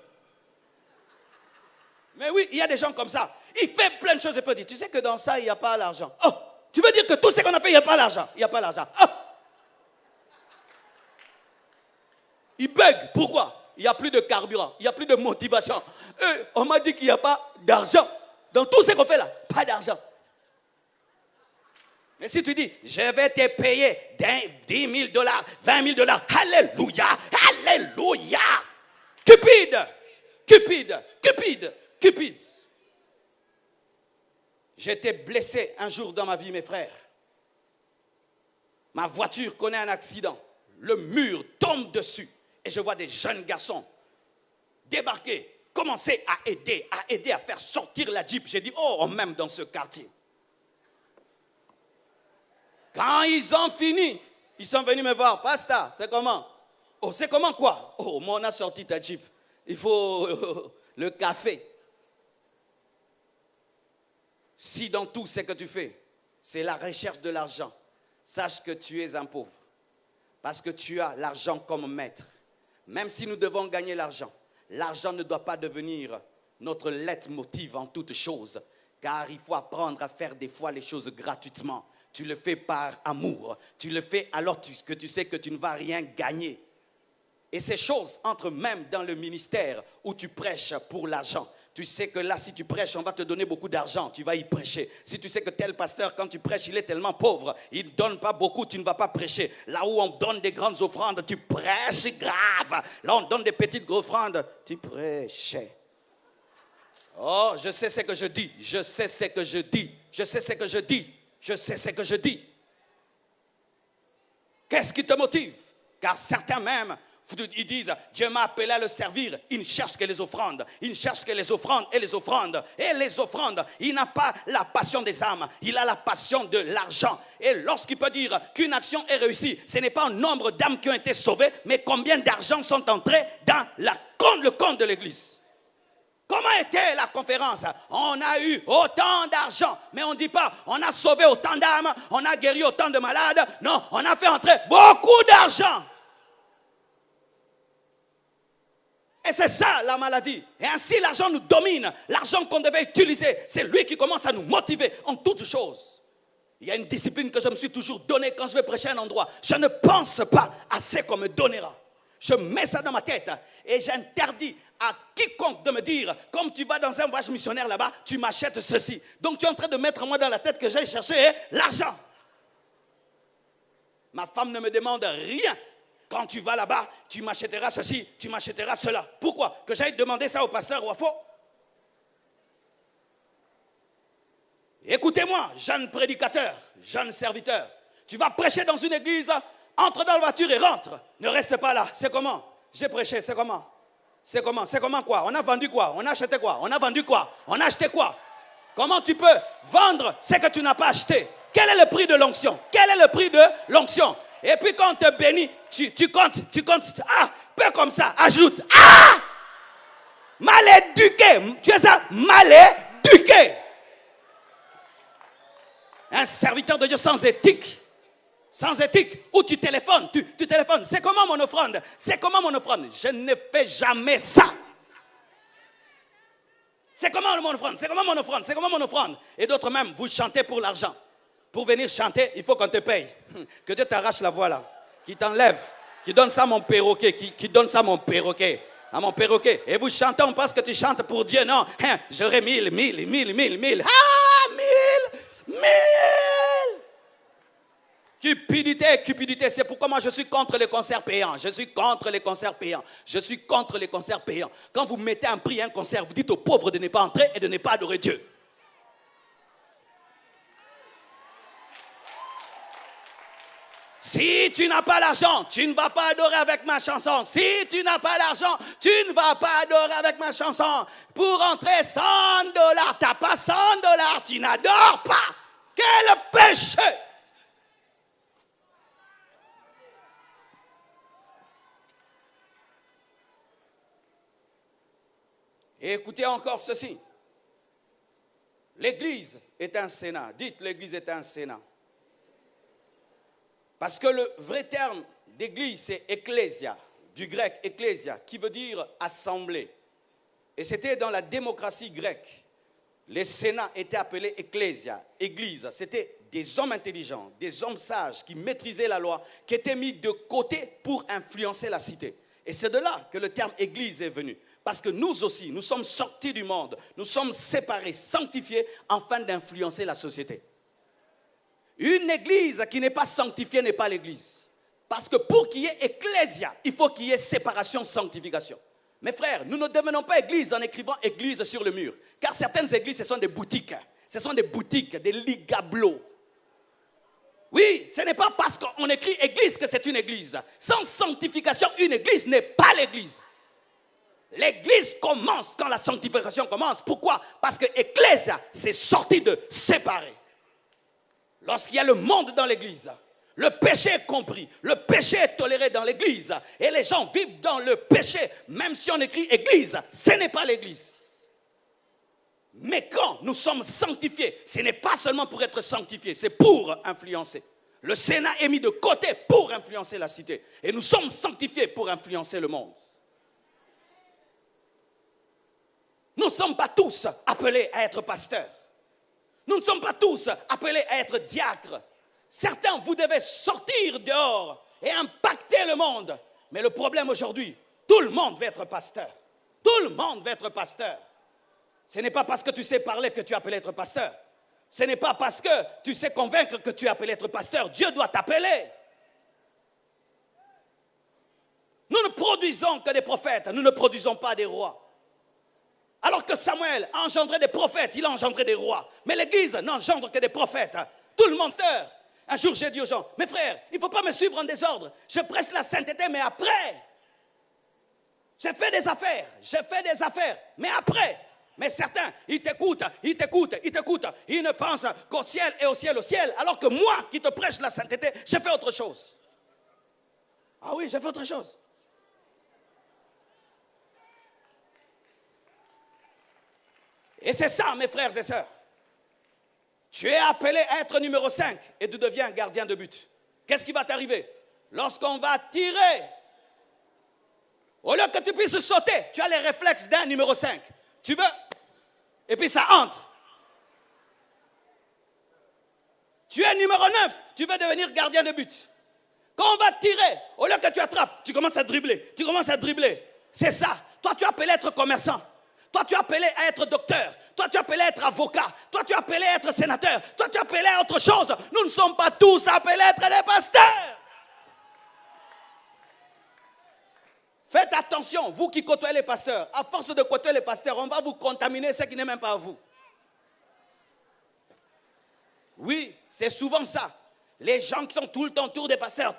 Mais oui, il y a des gens comme ça. Il fait plein de choses et peut dire, tu sais que dans ça, il n'y a pas l'argent. Oh, tu veux dire que tout ce qu'on a fait, il n'y a pas l'argent. Il n'y a pas l'argent. Oh. Il bug. Pourquoi? Il n'y a plus de carburant. Il n'y a plus de motivation. On m'a dit qu'il n'y a pas d'argent. Dans tout ce qu'on fait là, pas d'argent. Mais si tu dis, je vais te payer 10 000 $, 20 000 $, alléluia, alléluia. Cupide, cupide, cupide, cupide. J'étais blessé un jour dans ma vie, mes frères. Ma voiture connaît un accident. Le mur tombe dessus. Et je vois des jeunes garçons débarquer, commencer à aider à faire sortir la Jeep. J'ai dit, oh, on m'aime dans ce quartier. Quand ils ont fini, ils sont venus me voir. Pasteur, c'est comment? Oh, c'est comment quoi? Oh, moi on a sorti ta Jeep. Il faut le café. Si dans tout ce que tu fais, c'est la recherche de l'argent, sache que tu es un pauvre. Parce que tu as l'argent comme maître. Même si nous devons gagner l'argent, l'argent ne doit pas devenir notre leitmotiv en toutes choses. Car il faut apprendre à faire des fois les choses gratuitement. Tu le fais par amour. Tu le fais alors que tu sais que tu ne vas rien gagner. Et ces choses entrent même dans le ministère où tu prêches pour l'argent. Tu sais que là, si tu prêches, on va te donner beaucoup d'argent. Tu vas y prêcher. Si tu sais que tel pasteur, quand tu prêches, il est tellement pauvre, il ne donne pas beaucoup, tu ne vas pas prêcher. Là où on donne des grandes offrandes, tu prêches grave. Là, on donne des petites offrandes, tu prêches. Oh, je sais ce que je dis. Je sais ce que je dis. Je sais ce que je dis. Je sais ce que je dis. Qu'est-ce qui te motive? Car certains même, ils disent, Dieu m'a appelé à le servir. Il ne cherche que les offrandes. Il ne cherche que les offrandes et les offrandes. Et les offrandes, il n'a pas la passion des âmes. Il a la passion de l'argent. Et lorsqu'il peut dire qu'une action est réussie, ce n'est pas un nombre d'âmes qui ont été sauvées, mais combien d'argent sont entrés dans le compte de l'église. Comment était la conférence? On a eu autant d'argent, mais on ne dit pas, on a sauvé autant d'âmes, on a guéri autant de malades. Non, on a fait entrer beaucoup d'argent. Et c'est ça la maladie. Et ainsi l'argent nous domine. L'argent qu'on devait utiliser, c'est lui qui commence à nous motiver en toutes choses. Il y a une discipline que je me suis toujours donnée quand je vais prêcher un endroit. Je ne pense pas à ce qu'on me donnera. Je mets ça dans ma tête et j'interdis à quiconque de me dire, comme tu vas dans un voyage missionnaire là-bas, tu m'achètes ceci. Donc tu es en train de mettre moi dans la tête que j'aille chercher l'argent. Ma femme ne me demande rien. Quand tu vas là-bas, tu m'achèteras ceci, tu m'achèteras cela. Pourquoi? Que j'aille demander ça au pasteur ou à faux? Écoutez-moi, jeune prédicateur, jeune serviteur. Tu vas prêcher dans une église, entre dans la voiture et rentre. Ne reste pas là. C'est comment? J'ai prêché, c'est comment? C'est comment? C'est comment quoi? On a vendu quoi? On a acheté quoi? On a vendu quoi? On a acheté quoi? Comment tu peux vendre ce que tu n'as pas acheté? Quel est le prix de l'onction? Quel est le prix de l'onction? Et puis quand on te bénit, tu comptes. Ah, peu comme ça, ajoute. Ah! Mal éduqué. Tu es ça? Mal éduqué. Un serviteur de Dieu sans éthique. Sans éthique, où tu téléphones, tu téléphones. C'est comment mon offrande? C'est comment mon offrande? Je ne fais jamais ça. C'est comment mon offrande? C'est comment mon offrande? C'est comment mon offrande? Et d'autres même, vous chantez pour l'argent. Pour venir chanter, il faut qu'on te paye. Que Dieu t'arrache la voix là. Qui t'enlève. Qui donne ça à mon perroquet. Qui donne ça à mon perroquet. À mon perroquet. Et vous chantez, on pense que tu chantes pour Dieu. Non, j'aurai 1000. Ah, 1000. Cupidité, cupidité. C'est pourquoi moi je suis contre les concerts payants. Je suis contre les concerts payants. Je suis contre les concerts payants. Quand vous mettez un prix à un concert, vous dites aux pauvres de ne pas entrer et de ne pas adorer Dieu. Si tu n'as pas l'argent, tu ne vas pas adorer avec ma chanson. Si tu n'as pas l'argent, tu ne vas pas adorer avec ma chanson. Pour entrer, $100. Tu n'as pas $100, tu n'adores pas. Quel péché! Et écoutez encore ceci. L'Église est un Sénat. Dites, l'Église est un Sénat. Parce que le vrai terme d'église, c'est ecclésia, du grec ecclésia, qui veut dire assemblée. Et c'était dans la démocratie grecque. Les sénats étaient appelés ecclésia, église. C'était des hommes intelligents, des hommes sages qui maîtrisaient la loi, qui étaient mis de côté pour influencer la cité. Et c'est de là que le terme église est venu. Parce que nous aussi, nous sommes sortis du monde, nous sommes séparés, sanctifiés, afin d'influencer la société. Une église qui n'est pas sanctifiée n'est pas l'église. Parce que pour qu'il y ait ecclésia, il faut qu'il y ait séparation, sanctification. Mes frères, nous ne devenons pas église en écrivant église sur le mur. Car certaines églises, ce sont des boutiques. Ce sont des boutiques, des ligablos. Oui, ce n'est pas parce qu'on écrit église que c'est une église. Sans sanctification, une église n'est pas l'église. L'église commence quand la sanctification commence. Pourquoi? Parce que ecclésia, c'est sorti de séparer. Lorsqu'il y a le monde dans l'église, le péché est compris, le péché est toléré dans l'église, et les gens vivent dans le péché, même si on écrit église, ce n'est pas l'église. Mais quand nous sommes sanctifiés, ce n'est pas seulement pour être sanctifiés, c'est pour influencer. Le Sénat est mis de côté pour influencer la cité, et nous sommes sanctifiés pour influencer le monde. Nous ne sommes pas tous appelés à être pasteurs. Nous ne sommes pas tous appelés à être diacres. Certains, vous devez sortir dehors et impacter le monde. Mais le problème aujourd'hui, tout le monde veut être pasteur. Tout le monde veut être pasteur. Ce n'est pas parce que tu sais parler que tu es appelé à être pasteur. Ce n'est pas parce que tu sais convaincre que tu es appelé à être pasteur. Dieu doit t'appeler. Nous ne produisons que des prophètes. Nous ne produisons pas des rois. Alors que Samuel a engendré des prophètes, il a engendré des rois. Mais l'Église n'engendre que des prophètes. Tout le monde sert. Un jour, j'ai dit aux gens, mes frères, il ne faut pas me suivre en désordre. Je prêche la sainteté, mais après, j'ai fait des affaires, mais après. Mais certains, ils t'écoutent. Ils ne pensent qu'au ciel et au ciel. Alors que moi, qui te prêche la sainteté, j'ai fait autre chose. Ah oui, j'ai fait autre chose. Et c'est ça, mes frères et sœurs. Tu es appelé à être numéro 5 et tu deviens gardien de but. Qu'est-ce qui va t'arriver? Lorsqu'on va tirer, au lieu que tu puisses sauter, tu as les réflexes d'un numéro 5. Tu veux, et puis ça entre. Tu es numéro 9, tu veux devenir gardien de but. Quand on va tirer, au lieu que tu attrapes, tu commences à dribbler. C'est ça. Toi, tu es appelé à être commerçant. Toi, tu es appelé à être docteur. Toi, tu es appelé à être avocat. Toi, tu es appelé à être sénateur. Toi, tu es appelé à autre chose. Nous ne sommes pas tous appelés à être des pasteurs. Faites attention, vous qui côtoyez les pasteurs. À force de côtoyer les pasteurs, on va vous contaminer, ce qui n'est même pas à vous. Oui, c'est souvent ça. Les gens qui sont tout le temps autour des pasteurs,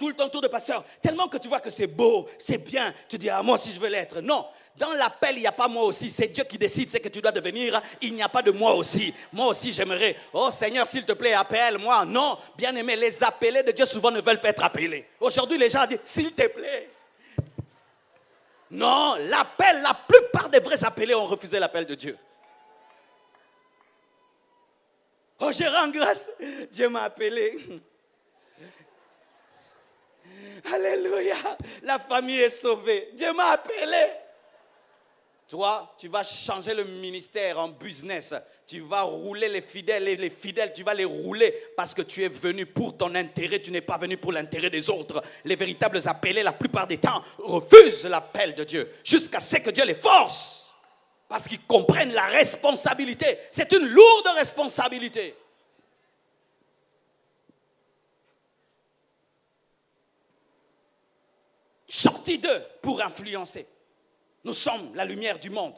tellement que tu vois que c'est beau, c'est bien, tu dis, ah, moi aussi je veux l'être. Non, dans l'appel, il n'y a pas moi aussi, c'est Dieu qui décide ce que tu dois devenir, il n'y a pas de moi aussi. Moi aussi j'aimerais, oh Seigneur, s'il te plaît, appelle-moi. Non, bien aimé, les appelés de Dieu souvent ne veulent pas être appelés. Aujourd'hui, les gens disent, s'il te plaît. Non, l'appel, la plupart des vrais appelés ont refusé l'appel de Dieu. Oh, je rends grâce, Dieu m'a appelé. Alléluia, la famille est sauvée. Dieu m'a appelé. Toi, tu vas changer le ministère en business. Tu vas rouler les fidèles, tu vas les rouler parce que tu es venu pour ton intérêt. Tu n'es pas venu pour l'intérêt des autres. Les véritables appelés, la plupart des temps, refusent l'appel de Dieu jusqu'à ce que Dieu les force. Parce qu'ils comprennent la responsabilité. C'est une lourde responsabilité. sorti d'eux pour influencer. Nous sommes la lumière du monde.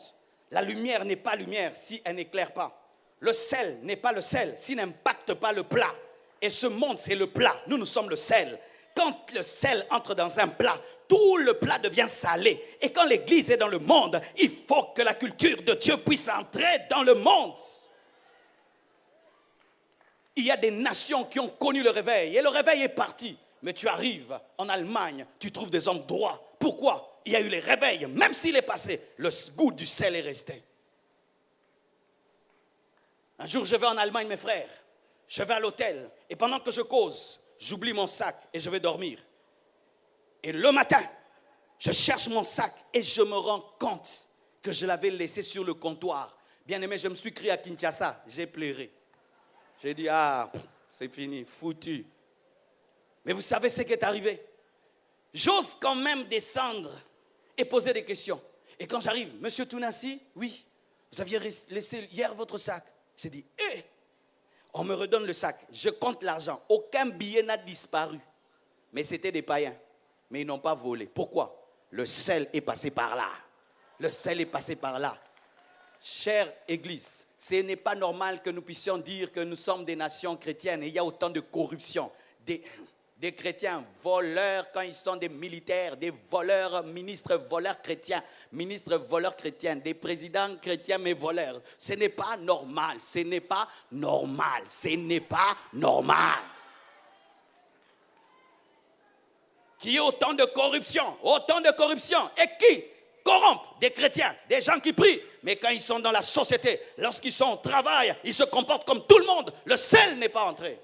La lumière n'est pas lumière si elle n'éclaire pas. Le sel n'est pas le sel s'il n'impacte pas le plat. Et ce monde, c'est le plat. Nous sommes le sel. Quand le sel entre dans un plat, tout le plat devient salé. Et quand l'Église est dans le monde, il faut que la culture de Dieu puisse entrer dans le monde. Il y a des nations qui ont connu le réveil. Et le réveil est parti. Mais tu arrives en Allemagne, tu trouves des hommes droits. Pourquoi? Il y a eu les réveils. Même s'il est passé, le goût du sel est resté. Un jour, je vais en Allemagne, mes frères. Je vais à l'hôtel. Et pendant que je cause, j'oublie mon sac et je vais dormir. Et le matin, je cherche mon sac et je me rends compte que je l'avais laissé sur le comptoir. Bien aimé, je me suis crié à Kinshasa. J'ai pleuré. J'ai dit, c'est fini, foutu. Mais vous savez ce qui est arrivé? J'ose quand même descendre et poser des questions. Et quand j'arrive, Monsieur Tounassi, oui, vous aviez laissé hier votre sac. J'ai dit, on me redonne le sac. Je compte l'argent. Aucun billet n'a disparu. Mais c'était des païens. Mais ils n'ont pas volé. Pourquoi? Le sel est passé par là. Le sel est passé par là. Chère Église, ce n'est pas normal que nous puissions dire que nous sommes des nations chrétiennes et il y a autant de corruption. Des chrétiens voleurs quand ils sont des militaires, des voleurs, ministres voleurs chrétiens, des présidents chrétiens mais voleurs. Ce n'est pas normal, ce n'est pas normal, ce n'est pas normal. Qu'il y ait autant de corruption. Et qui corrompent des chrétiens, des gens qui prient. Mais quand ils sont dans la société, lorsqu'ils sont au travail, ils se comportent comme tout le monde. Le sel n'est pas entré.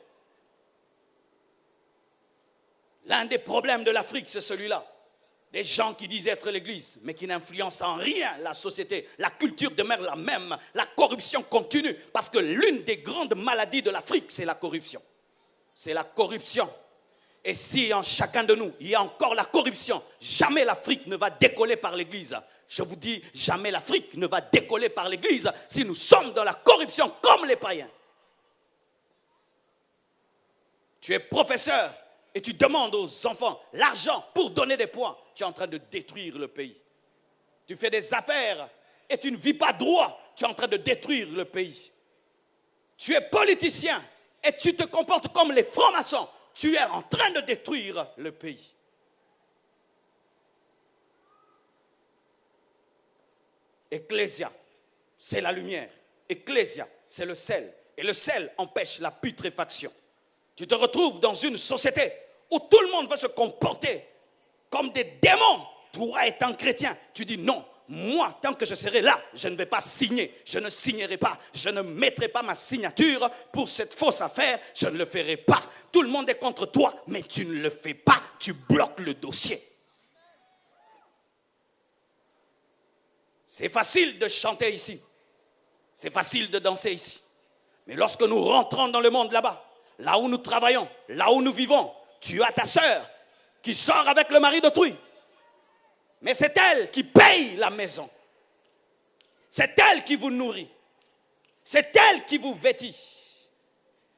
L'un des problèmes de l'Afrique, c'est celui-là. Des gens qui disent être l'Église, mais qui n'influencent en rien la société. La culture demeure la même. La corruption continue. Parce que l'une des grandes maladies de l'Afrique, c'est la corruption. C'est la corruption. Et si en chacun de nous, il y a encore la corruption, jamais l'Afrique ne va décoller par l'Église. Je vous dis, jamais l'Afrique ne va décoller par l'Église si nous sommes dans la corruption comme les païens. Tu es professeur et tu demandes aux enfants l'argent pour donner des points. Tu es en train de détruire le pays. Tu fais des affaires et tu ne vis pas droit. Tu es en train de détruire le pays. Tu es politicien et tu te comportes comme les francs-maçons. Tu es en train de détruire le pays. Ecclésia, c'est la lumière. Ecclésia, c'est le sel. Et le sel empêche la putréfaction. Tu te retrouves dans une société où tout le monde veut se comporter comme des démons. Toi étant chrétien, tu dis non. Moi, tant que je serai là, je ne vais pas signer. Je ne signerai pas. Je ne mettrai pas ma signature pour cette fausse affaire. Je ne le ferai pas. Tout le monde est contre toi, mais tu ne le fais pas. Tu bloques le dossier. C'est facile de chanter ici. C'est facile de danser ici. Mais lorsque nous rentrons dans le monde là-bas, là où nous travaillons, là où nous vivons, tu as ta sœur qui sort avec le mari d'autrui. Mais c'est elle qui paye la maison. C'est elle qui vous nourrit. C'est elle qui vous vêtit.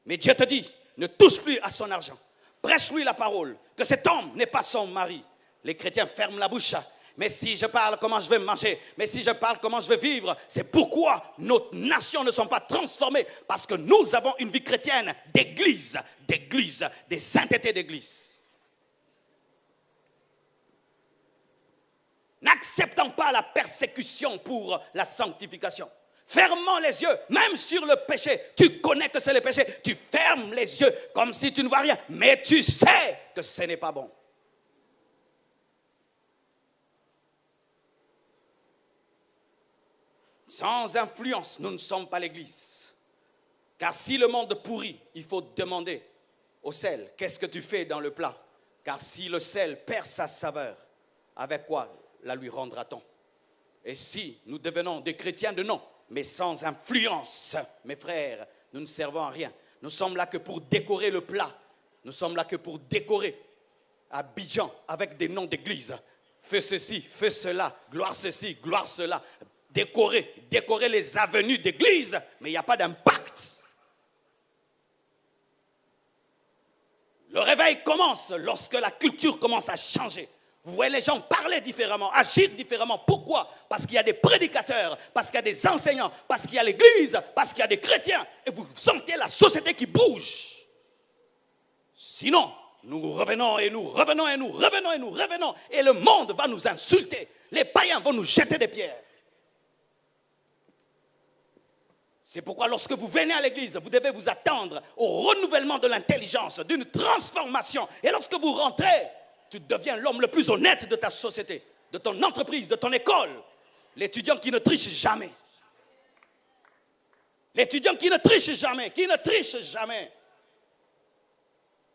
Mais Dieu te dit, ne touche plus à son argent. Prêche-lui la parole, que cet homme n'est pas son mari. Les chrétiens ferment la bouche. Mais si je parle, comment je vais manger? Mais si je parle, comment je vais vivre? C'est pourquoi nos nations ne sont pas transformées. Parce que nous avons une vie chrétienne d'église, des saintetés d'église. N'acceptons pas la persécution pour la sanctification. Fermons les yeux, même sur le péché. Tu connais que c'est le péché. Tu fermes les yeux comme si tu ne vois rien. Mais tu sais que ce n'est pas bon. Sans influence, nous ne sommes pas l'Église. Car si le monde pourrit, il faut demander au sel, qu'est-ce que tu fais dans le plat? Car si le sel perd sa saveur, avec quoi la lui rendra-t-on? Et si nous devenons des chrétiens de nom, mais sans influence, mes frères, nous ne servons à rien. Nous sommes là que pour décorer le plat. Nous sommes là que pour décorer Abidjan avec des noms d'église. Fais ceci, fais cela, gloire ceci, gloire cela. Décorer les avenues d'église, mais il n'y a pas d'impact. Le réveil commence lorsque la culture commence à changer. Vous voyez les gens parler différemment, agir différemment. Pourquoi? Parce qu'il y a des prédicateurs, parce qu'il y a des enseignants, parce qu'il y a l'église, parce qu'il y a des chrétiens. Et vous sentez la société qui bouge. Sinon, nous revenons et nous revenons et nous revenons et nous revenons. Et le monde va nous insulter. Les païens vont nous jeter des pierres. C'est pourquoi lorsque vous venez à l'église, vous devez vous attendre au renouvellement de l'intelligence, d'une transformation. Et lorsque vous rentrez, tu deviens l'homme le plus honnête de ta société, de ton entreprise, de ton école. L'étudiant qui ne triche jamais. L'étudiant qui ne triche jamais, qui ne triche jamais.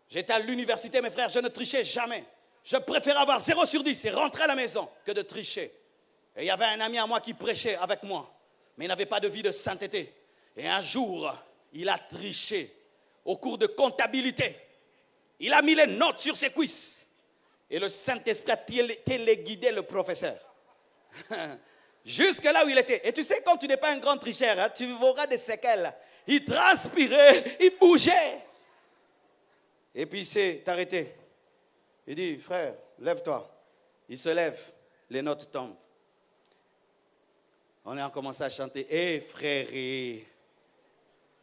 J'étais à l'université, mes frères, je ne trichais jamais. Je préférais avoir 0 sur 10 et rentrer à la maison que de tricher. Et il y avait un ami à moi qui prêchait avec moi, mais il n'avait pas de vie de sainteté. Et un jour, il a triché au cours de comptabilité. Il a mis les notes sur ses cuisses. Et le Saint-Esprit a téléguidé le professeur. Jusque là où il était. Et tu sais, quand tu n'es pas un grand tricheur, hein, tu auras des séquelles. Il transpirait, il bougeait. Et puis il s'est arrêté. Il dit, frère, lève-toi. Il se lève, les notes tombent. On a commencé à chanter, hé frère.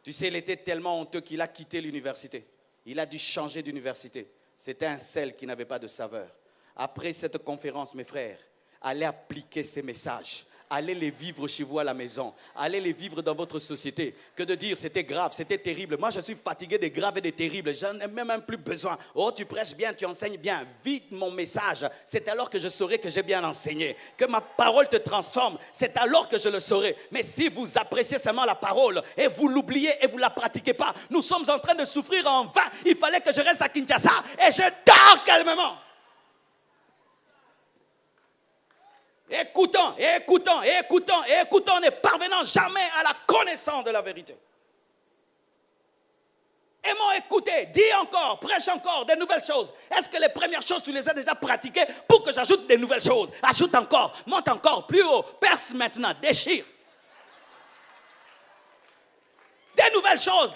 Tu sais, il était tellement honteux qu'il a quitté l'université. Il a dû changer d'université. C'était un sel qui n'avait pas de saveur. Après cette conférence, mes frères, allez appliquer ces messages. Allez les vivre chez vous à la maison. Allez les vivre dans votre société. Que de dire c'était grave, c'était terrible. Moi, je suis fatigué des graves et des terribles. J'en ai même plus besoin. Oh, tu prêches bien, tu enseignes bien. Vite mon message. C'est alors que je saurai que j'ai bien enseigné. Que ma parole te transforme. C'est alors que je le saurai. Mais si vous appréciez seulement la parole et vous l'oubliez et vous ne la pratiquez pas, nous sommes en train de souffrir en vain. Il fallait que je reste à Kinshasa et je dors calmement. Écoutons, écoutons, écoutons, écoutons, ne parvenant jamais à la connaissance de la vérité. Aimons écouter, dis encore, prêche encore des nouvelles choses. Est-ce que les premières choses, tu les as déjà pratiquées pour que j'ajoute des nouvelles choses? Ajoute encore, monte encore, plus haut, perce maintenant, déchire. Des nouvelles choses,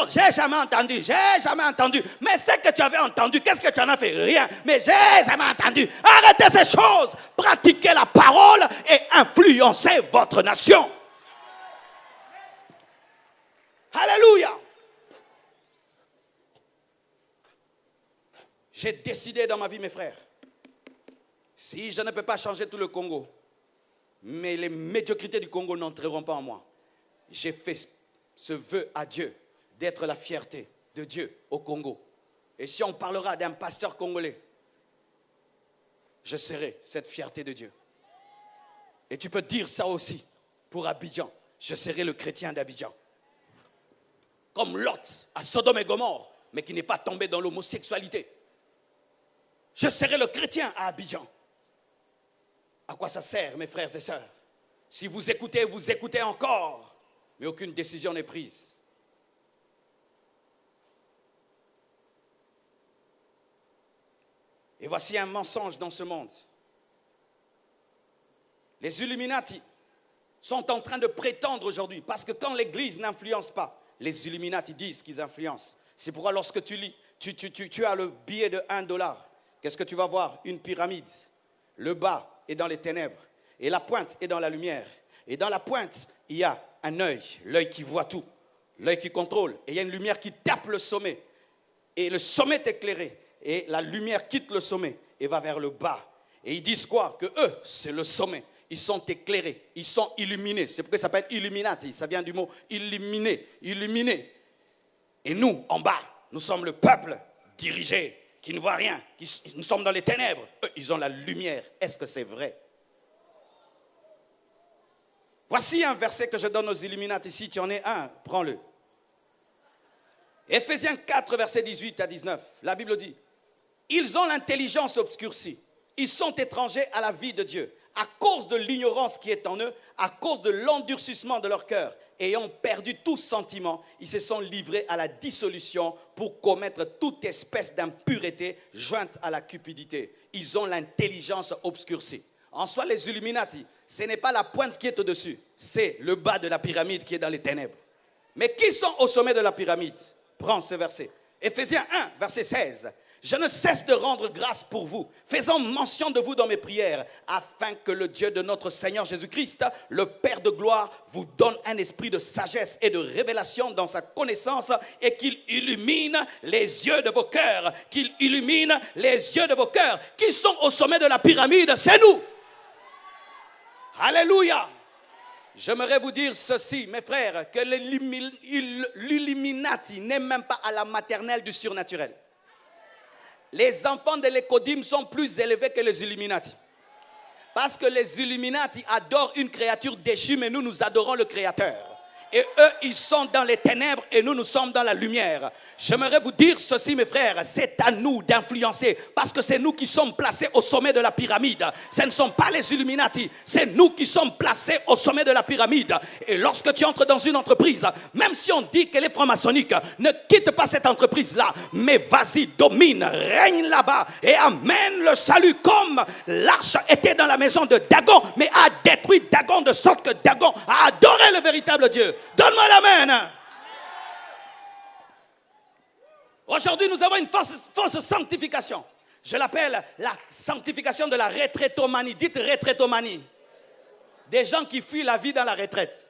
j'ai jamais entendu. Mais ce que tu avais entendu, qu'est-ce que tu en as fait? Rien, mais j'ai jamais entendu. Arrêtez ces choses, pratiquez la parole et influencez votre nation. Alléluia. J'ai décidé dans ma vie, mes frères, si je ne peux pas changer tout le Congo, mais les médiocrités du Congo n'entreront pas en moi. J'ai fait ce vœu à Dieu d'être la fierté de Dieu au Congo. Et si on parlera d'un pasteur congolais, je serai cette fierté de Dieu. Et tu peux dire ça aussi pour Abidjan. Je serai le chrétien d'Abidjan. Comme Lot à Sodome et Gomorrhe, mais qui n'est pas tombé dans l'homosexualité. Je serai le chrétien à Abidjan. À quoi ça sert, mes frères et sœurs? Si vous écoutez encore, mais aucune décision n'est prise. Et voici un mensonge dans ce monde. Les Illuminati sont en train de prétendre aujourd'hui, parce que quand l'Église n'influence pas, les Illuminati disent qu'ils influencent. C'est pourquoi lorsque tu lis, tu as le billet de $1, qu'est-ce que tu vas voir? Une pyramide. Le bas est dans les ténèbres et la pointe est dans la lumière. Et dans la pointe, il y a un œil, l'œil qui voit tout, l'œil qui contrôle. Et il y a une lumière qui tape le sommet. Et le sommet est éclairé. Et la lumière quitte le sommet et va vers le bas. Et ils disent quoi? Que eux, c'est le sommet. Ils sont éclairés, ils sont illuminés. C'est pourquoi ça s'appelle Illuminati. Ça vient du mot illuminé, illuminé. Et nous, en bas, nous sommes le peuple dirigé, qui ne voit rien. Nous sommes dans les ténèbres. Eux, ils ont la lumière. Est-ce que c'est vrai? Voici un verset que je donne aux Illuminati. Si tu en es un, prends-le. Éphésiens 4, versets 18 à 19. La Bible dit, ils ont l'intelligence obscurcie. Ils sont étrangers à la vie de Dieu. À cause de l'ignorance qui est en eux, à cause de l'endurcissement de leur cœur, ayant perdu tout sentiment, ils se sont livrés à la dissolution pour commettre toute espèce d'impureté jointe à la cupidité. Ils ont l'intelligence obscurcie. En soi, les Illuminati, ce n'est pas la pointe qui est au-dessus, c'est le bas de la pyramide qui est dans les ténèbres. Mais qui sont au sommet de la pyramide? Prends ce verset. Éphésiens 1, verset 16. Je ne cesse de rendre grâce pour vous, faisant mention de vous dans mes prières, afin que le Dieu de notre Seigneur Jésus-Christ, le Père de gloire, vous donne un esprit de sagesse et de révélation dans sa connaissance et qu'il illumine les yeux de vos cœurs. Qu'il illumine les yeux de vos cœurs. Qui sont au sommet de la pyramide? C'est nous. Alléluia. J'aimerais vous dire ceci, mes frères, que l'Illuminati n'est même pas à la maternelle du surnaturel. Les enfants de l'Écodim sont plus élevés que les Illuminati. Parce que les Illuminati adorent une créature déchue, mais nous adorons le Créateur. Et eux, ils sont dans les ténèbres et nous sommes dans la lumière. J'aimerais vous dire ceci, mes frères, c'est à nous d'influencer parce que c'est nous qui sommes placés au sommet de la pyramide. Ce ne sont pas les Illuminati, c'est nous qui sommes placés au sommet de la pyramide. Et lorsque tu entres dans une entreprise, même si on dit qu'elle est franc-maçonnique, ne quitte pas cette entreprise-là, mais vas-y, domine, règne là-bas et amène le salut comme l'arche était dans la maison de Dagon, mais a détruit Dagon de sorte que Dagon a adoré le véritable Dieu. Donne-moi l'amen. Aujourd'hui, nous avons une fausse sanctification. Je l'appelle la sanctification de la retraitomanie. Dites retraitomanie. Des gens qui fuient la vie dans la retraite.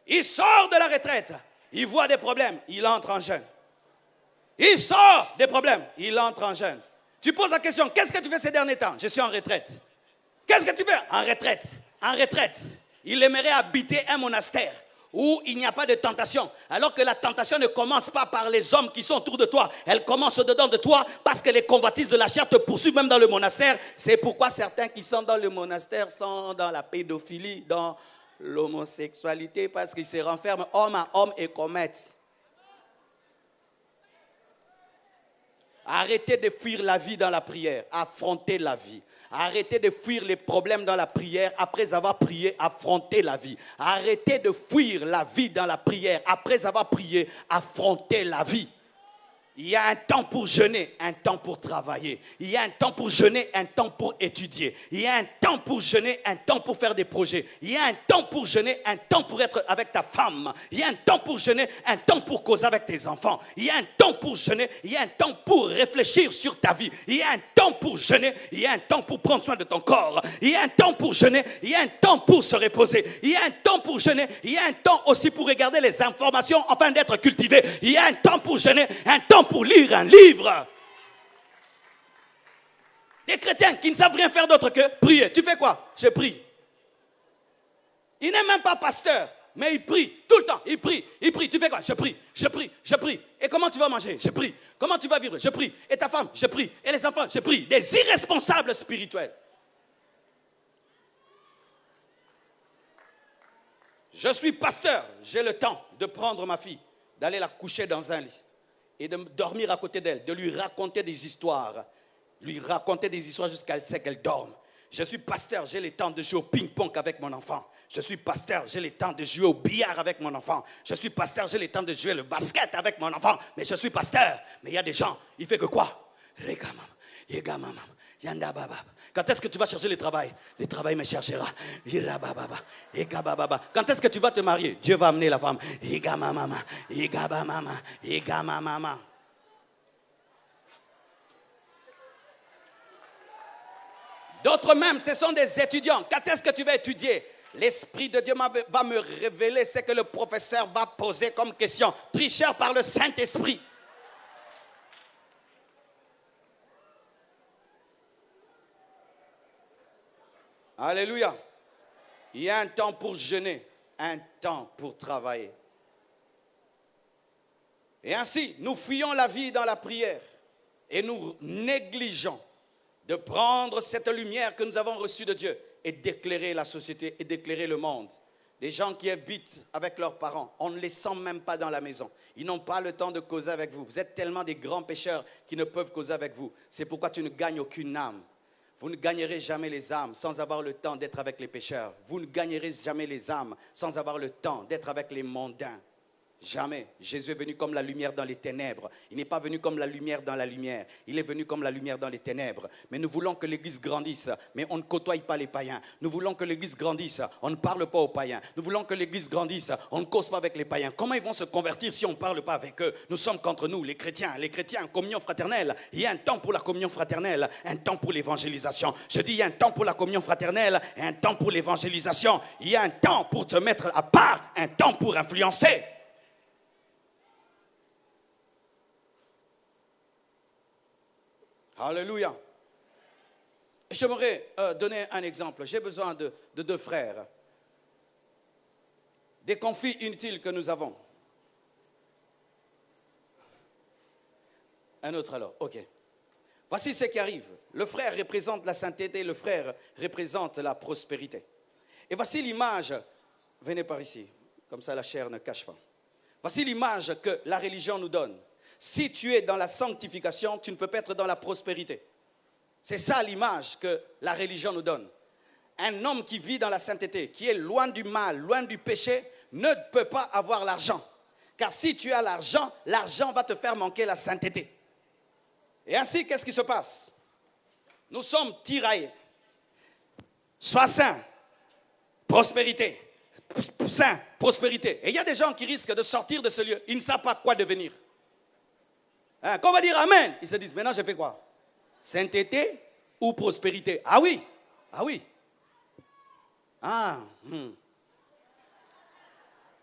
Il sort de la retraite. Il voit des problèmes. Il entre en jeûne. Il sort des problèmes. Il entre en jeûne. Tu poses la question, qu'est-ce que tu fais ces derniers temps? Je suis en retraite. Qu'est-ce que tu fais? En retraite. En retraite. Il aimerait habiter un monastère où il n'y a pas de tentation. Alors que la tentation ne commence pas par les hommes qui sont autour de toi. Elle commence dedans de toi parce que les convoitises de la chair te poursuivent même dans le monastère. C'est pourquoi certains qui sont dans le monastère sont dans la pédophilie, dans l'homosexualité, parce qu'ils se renferment homme à homme et commettent. Arrêtez de fuir la vie dans la prière. Affrontez la vie. Arrêtez de fuir les problèmes dans la prière après avoir prié, affrontez la vie. Arrêtez de fuir la vie dans la prière après avoir prié, affrontez la vie. Il y a un temps pour jeûner, un temps pour travailler. Il y a un temps pour jeûner, un temps pour étudier. Il y a un temps pour jeûner, un temps pour faire des projets. Il y a un temps pour jeûner, un temps pour être avec ta femme. Il y a un temps pour jeûner, un temps pour causer avec tes enfants. Il y a un temps pour jeûner, il y a un temps pour réfléchir sur ta vie. Il y a un temps pour jeûner, il y a un temps pour prendre soin de ton corps. Il y a un temps pour jeûner, il y a un temps pour se reposer. Il y a un temps pour jeûner, il y a un temps aussi pour regarder les informations afin d'être cultivé. Il y a un temps pour jeûner, un temps pour lire un livre. Des chrétiens qui ne savent rien faire d'autre que prier. Tu fais quoi? Je prie. Il n'est même pas pasteur, mais il prie tout le temps. Il prie, il prie. Tu fais quoi? Je prie, je prie, je prie. Et comment tu vas manger? Je prie. Comment tu vas vivre? Je prie. Et ta femme? Je prie. Et les enfants? Je prie. Des irresponsables spirituels. Je suis pasteur. J'ai le temps de prendre ma fille, d'aller la coucher dans un lit et de dormir à côté d'elle, de lui raconter des histoires. Lui raconter des histoires jusqu'à ce qu'elle dorme. Je suis pasteur, j'ai le temps de jouer au ping-pong avec mon enfant. Je suis pasteur, j'ai le temps de jouer au billard avec mon enfant. Je suis pasteur, j'ai le temps de jouer le basket avec mon enfant. Mais je suis pasteur. Mais il y a des gens, il fait que quoi? Quand est-ce que tu vas chercher le travail? Le travail me cherchera. Quand est-ce que tu vas te marier? Dieu va amener la femme. D'autres même, ce sont des étudiants. Quand est-ce que tu vas étudier? L'Esprit de Dieu va me révéler ce que le professeur va poser comme question. Tricheur par le Saint-Esprit. Alléluia. Il y a un temps pour jeûner, un temps pour travailler. Et ainsi, nous fuyons la vie dans la prière et nous négligeons de prendre cette lumière que nous avons reçue de Dieu et d'éclairer la société et d'éclairer le monde. Des gens qui habitent avec leurs parents, on ne les sent même pas dans la maison. Ils n'ont pas le temps de causer avec vous. Vous êtes tellement des grands pécheurs qui ne peuvent causer avec vous. C'est pourquoi tu ne gagnes aucune âme. Vous ne gagnerez jamais les âmes sans avoir le temps d'être avec les pécheurs. Vous ne gagnerez jamais les âmes sans avoir le temps d'être avec les mondains. Jamais. Jésus est venu comme la lumière dans les ténèbres. Il n'est pas venu comme la lumière dans la lumière. Il est venu comme la lumière dans les ténèbres. Mais nous voulons que l'Église grandisse, mais on ne côtoie pas les païens. Nous voulons que l'Église grandisse, on ne parle pas aux païens. Nous voulons que l'Église grandisse, on ne cause pas avec les païens. Comment ils vont se convertir si on ne parle pas avec eux? Nous sommes qu'entre nous, les chrétiens, communion fraternelle. Il y a un temps pour la communion fraternelle, un temps pour l'évangélisation. Je dis, il y a un temps pour la communion fraternelle et un temps pour l'évangélisation. Il y a un temps pour te mettre à part, un temps pour influencer. Alléluia. J'aimerais donner un exemple. J'ai besoin de deux frères. Des conflits inutiles que nous avons. Un autre alors, ok. Voici ce qui arrive. Le frère représente la sainteté, le frère représente la prospérité. Et voici l'image, venez par ici, comme ça la chair ne cache pas. Voici l'image que la religion nous donne. Si tu es dans la sanctification, tu ne peux pas être dans la prospérité. C'est ça l'image que la religion nous donne. Un homme qui vit dans la sainteté, qui est loin du mal, loin du péché, ne peut pas avoir l'argent. Car si tu as l'argent, l'argent va te faire manquer la sainteté. Et ainsi, qu'est-ce qui se passe? Nous sommes tiraillés. Sois saint, prospérité. Saint, prospérité. Et il y a des gens qui risquent de sortir de ce lieu. Ils ne savent pas quoi devenir. Quand on va dire Amen, ils se disent, maintenant je fais quoi? Sainteté ou prospérité? Ah oui, ah oui.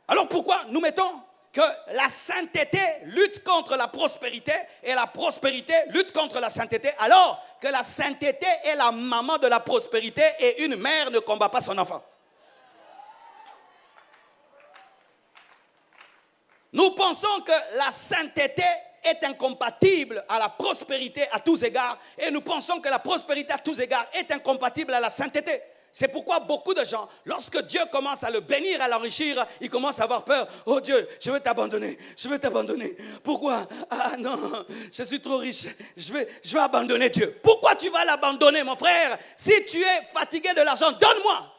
Alors pourquoi nous mettons que la sainteté lutte contre la prospérité et la prospérité lutte contre la sainteté, alors que la sainteté est la maman de la prospérité et une mère ne combat pas son enfant? Nous pensons que la sainteté est incompatible à la prospérité à tous égards et nous pensons que la prospérité à tous égards est incompatible à la sainteté. C'est pourquoi beaucoup de gens, lorsque Dieu commence à le bénir, à l'enrichir, ils commencent à avoir peur. Oh Dieu, je vais t'abandonner, je vais t'abandonner. Pourquoi? Ah non, je suis trop riche, je vais abandonner Dieu. Pourquoi tu vas l'abandonner, mon frère? Si tu es fatigué de l'argent, donne-moi.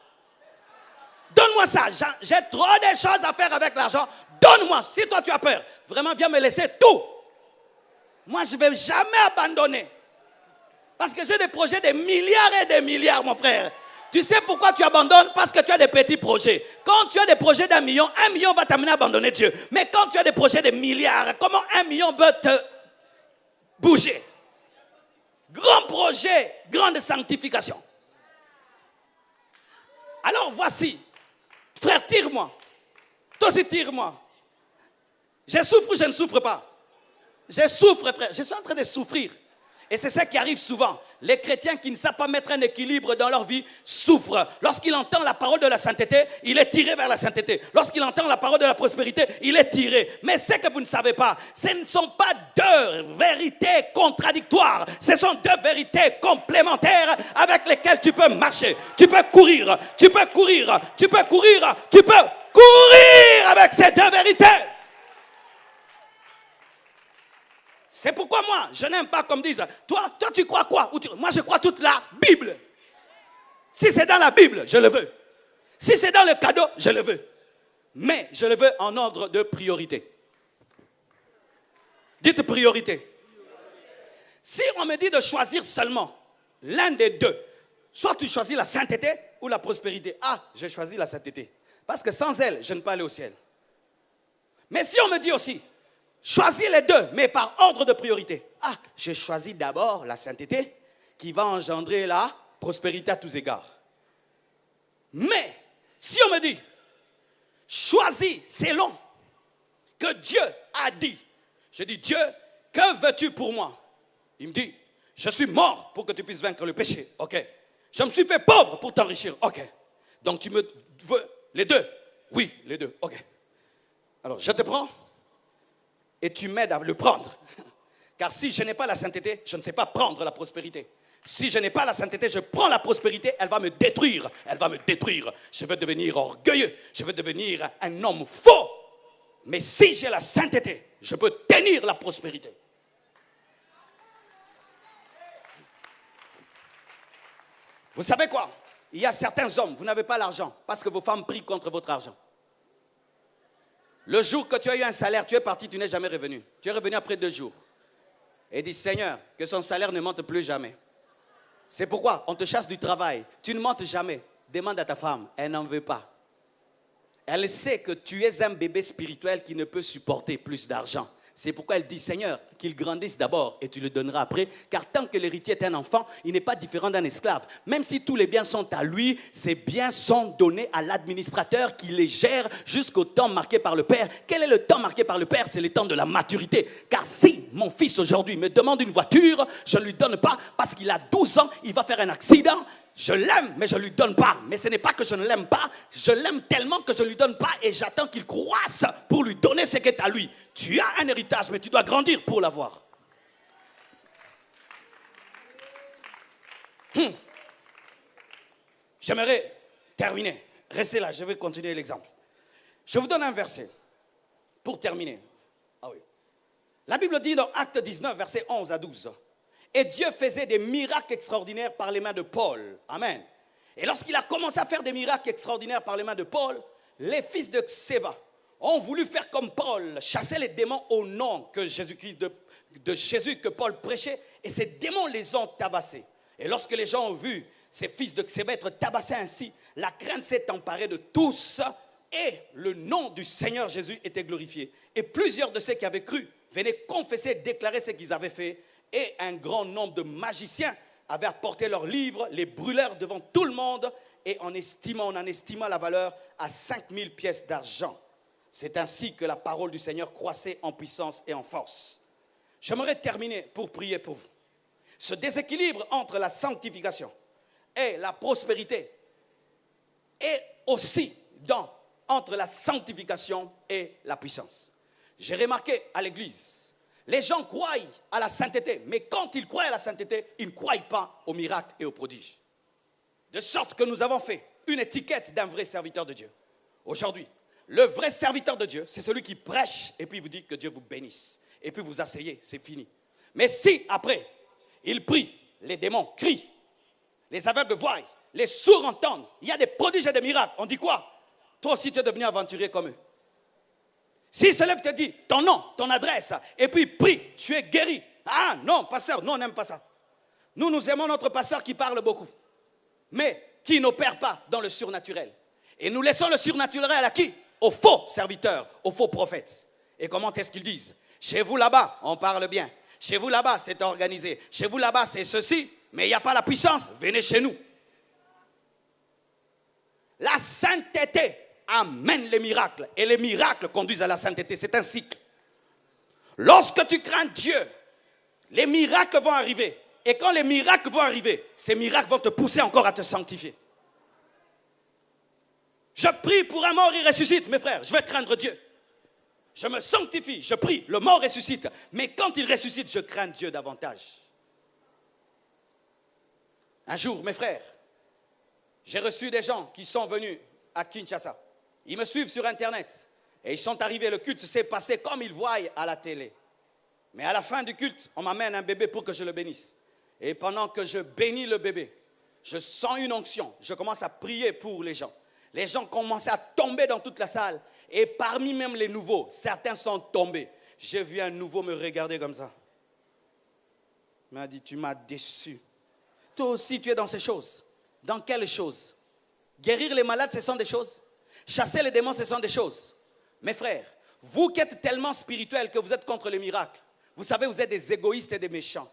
Donne-moi ça, j'ai trop de choses à faire avec l'argent. Donne-moi, si toi tu as peur, vraiment viens me laisser tout. Moi, je ne vais jamais abandonner. Parce que j'ai des projets de milliards et des milliards, mon frère. Tu sais pourquoi tu abandonnes? Parce que tu as des petits projets. Quand tu as des projets d'1 million, 1 million va t'amener à abandonner Dieu. Mais quand tu as des projets de milliards, comment 1 million veut te bouger? Grand projet, grande sanctification. Alors voici, frère, tire-moi. Toi aussi, tire-moi. Je souffre ou je ne souffre pas? Je souffre, frère. Je suis en train de souffrir. Et c'est ça qui arrive souvent. Les chrétiens qui ne savent pas mettre un équilibre dans leur vie souffrent. Lorsqu'il entend la parole de la sainteté, il est tiré vers la sainteté. Lorsqu'il entend la parole de la prospérité, il est tiré. Mais ce que vous ne savez pas, ce ne sont pas deux vérités contradictoires. Ce sont deux vérités complémentaires avec lesquelles tu peux marcher. Tu peux courir, tu peux courir, tu peux courir, tu peux courir avec ces deux vérités. C'est pourquoi moi, je n'aime pas comme disent, toi tu crois quoi? Moi je crois toute la Bible. Si c'est dans la Bible, je le veux. Si c'est dans le cadeau, je le veux. Mais je le veux en ordre de priorité. Dites priorité. Si on me dit de choisir seulement l'un des deux, soit tu choisis la sainteté ou la prospérité. Ah, j'ai choisi la sainteté. Parce que sans elle, je ne peux aller au ciel. Mais si on me dit aussi, choisis les deux, mais par ordre de priorité. Ah, j'ai choisi d'abord la sainteté qui va engendrer la prospérité à tous égards. Mais, si on me dit, choisis selon que Dieu a dit. Je dis, Dieu, que veux-tu pour moi? Il me dit, je suis mort pour que tu puisses vaincre le péché. Ok. Je me suis fait pauvre pour t'enrichir. Ok. Donc tu me veux les deux? Oui, les deux. Ok. Alors, je te prends. Et tu m'aides à le prendre. Car si je n'ai pas la sainteté, je ne sais pas prendre la prospérité. Si je n'ai pas la sainteté, je prends la prospérité, elle va me détruire. Elle va me détruire. Je veux devenir orgueilleux. Je veux devenir un homme faux. Mais si j'ai la sainteté, je peux tenir la prospérité. Vous savez quoi? Il y a certains hommes, vous n'avez pas l'argent parce que vos femmes prient contre votre argent. Le jour que tu as eu un salaire, tu es parti, tu n'es jamais revenu. Tu es revenu après 2 jours. Et dis, Seigneur, que son salaire ne monte plus jamais. C'est pourquoi on te chasse du travail. Tu ne montes jamais. Demande à ta femme, elle n'en veut pas. Elle sait que tu es un bébé spirituel qui ne peut supporter plus d'argent. C'est pourquoi elle dit, Seigneur, qu'il grandisse d'abord et tu le donneras après. Car tant que l'héritier est un enfant, il n'est pas différent d'un esclave. Même si tous les biens sont à lui, ces biens sont donnés à l'administrateur qui les gère jusqu'au temps marqué par le Père. Quel est le temps marqué par le Père? C'est le temps de la maturité. Car si mon fils aujourd'hui me demande une voiture, je ne lui donne pas parce qu'il a 12 ans, il va faire un accident. Je l'aime, mais je ne lui donne pas. Mais ce n'est pas que je ne l'aime pas. Je l'aime tellement que je ne lui donne pas et j'attends qu'il croisse pour lui donner ce qui est à lui. Tu as un héritage, mais tu dois grandir pour l'avoir. J'aimerais terminer. Restez là, je vais continuer l'exemple. Je vous donne un verset pour terminer. Ah oui. La Bible dit dans Actes 19, versets 11 à 12. Et Dieu faisait des miracles extraordinaires par les mains de Paul. Amen. Et lorsqu'il a commencé à faire des miracles extraordinaires par les mains de Paul, les fils de Sceva ont voulu faire comme Paul, chasser les démons au nom que Jésus-Christ de Jésus que Paul prêchait, et ces démons les ont tabassés. Et lorsque les gens ont vu ces fils de Sceva être tabassés ainsi, la crainte s'est emparée de tous, et le nom du Seigneur Jésus était glorifié. Et plusieurs de ceux qui avaient cru venaient confesser et déclarer ce qu'ils avaient fait. Et un grand nombre de magiciens avaient apporté leurs livres, les brûlèrent devant tout le monde, et on en estima la valeur à 5000 pièces d'argent. C'est ainsi que la parole du Seigneur croissait en puissance et en force. J'aimerais terminer pour prier pour vous. Ce déséquilibre entre la sanctification et la prospérité est aussi entre la sanctification et la puissance. J'ai remarqué à l'église, les gens croient à la sainteté, mais quand ils croient à la sainteté, ils ne croient pas aux miracles et aux prodiges. De sorte que nous avons fait une étiquette d'un vrai serviteur de Dieu. Aujourd'hui, le vrai serviteur de Dieu, c'est celui qui prêche et puis vous dit que Dieu vous bénisse. Et puis vous asseyez, c'est fini. Mais si après, il prie, les démons crient, les aveugles voient, les sourds entendent, il y a des prodiges et des miracles, on dit quoi? Toi aussi tu es devenu aventurier comme eux. S'il se lève, te dit ton nom, ton adresse, et puis prie, tu es guéri. Ah non, pasteur, nous on n'aime pas ça. Nous aimons notre pasteur qui parle beaucoup, mais qui n'opère pas dans le surnaturel. Et nous laissons le surnaturel à qui? Aux faux serviteurs, aux faux prophètes. Et comment est-ce qu'ils disent? Chez vous là-bas, on parle bien. Chez vous là-bas, c'est organisé. Chez vous là-bas, c'est ceci, mais il n'y a pas la puissance. Venez chez nous. La sainteté amène les miracles. Et les miracles conduisent à la sainteté. C'est un cycle. Lorsque tu crains Dieu, les miracles vont arriver. Et quand les miracles vont arriver, ces miracles vont te pousser encore à te sanctifier. Je prie pour un mort, il ressuscite. Mes frères, je vais craindre Dieu. Je me sanctifie, je prie, le mort ressuscite. Mais quand il ressuscite, je crains Dieu davantage. Un jour, mes frères, j'ai reçu des gens qui sont venus à Kinshasa. Ils me suivent sur Internet. Et ils sont arrivés, le culte s'est passé comme ils voient à la télé. Mais à la fin du culte, on m'amène un bébé pour que je le bénisse. Et pendant que je bénis le bébé, je sens une onction. Je commence à prier pour les gens. Les gens commencent à tomber dans toute la salle. Et parmi même les nouveaux, certains sont tombés. J'ai vu un nouveau me regarder comme ça. Il m'a dit, tu m'as déçu. Toi aussi, tu es dans ces choses. Dans quelles choses? Guérir les malades, ce sont des choses. Chasser les démons, ce sont des choses. Mes frères, vous qui êtes tellement spirituels que vous êtes contre les miracles, vous savez, vous êtes des égoïstes et des méchants.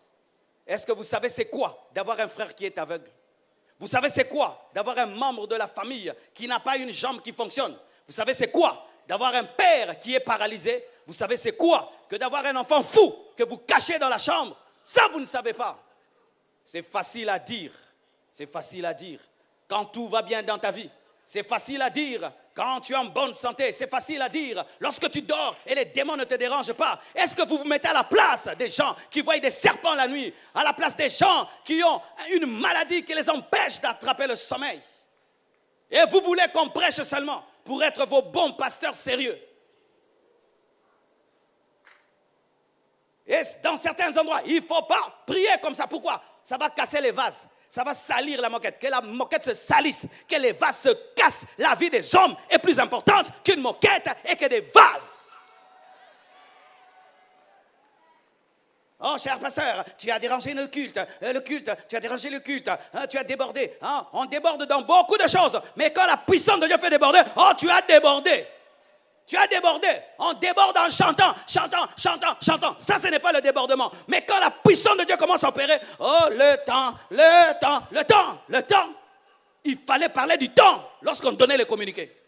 Est-ce que vous savez c'est quoi d'avoir un frère qui est aveugle? Vous savez c'est quoi d'avoir un membre de la famille qui n'a pas une jambe qui fonctionne? Vous savez c'est quoi d'avoir un père qui est paralysé? Vous savez c'est quoi que d'avoir un enfant fou que vous cachez dans la chambre? Ça, vous ne savez pas. C'est facile à dire. C'est facile à dire quand tout va bien dans ta vie. C'est facile à dire quand tu es en bonne santé. C'est facile à dire lorsque tu dors et les démons ne te dérangent pas. Est-ce que vous vous mettez à la place des gens qui voient des serpents la nuit, à la place des gens qui ont une maladie qui les empêche d'attraper le sommeil? Et vous voulez qu'on prêche seulement pour être vos bons pasteurs sérieux? Et dans certains endroits, il ne faut pas prier comme ça. Pourquoi? Ça va casser les vases. Ça va salir la moquette. Que la moquette se salisse, que les vases se cassent. La vie des hommes est plus importante qu'une moquette et que des vases. Oh, cher pasteur, tu as dérangé le culte, tu as dérangé le culte, hein, tu as débordé. Hein, on déborde dans beaucoup de choses, mais quand la puissance de Dieu fait déborder, oh, tu as débordé. Tu as débordé. On déborde en chantant, chantant, chantant, chantant. Ça, ce n'est pas le débordement. Mais quand la puissance de Dieu commence à opérer, oh, le temps, le temps, le temps, le temps. Il fallait parler du temps lorsqu'on donnait les communiqués.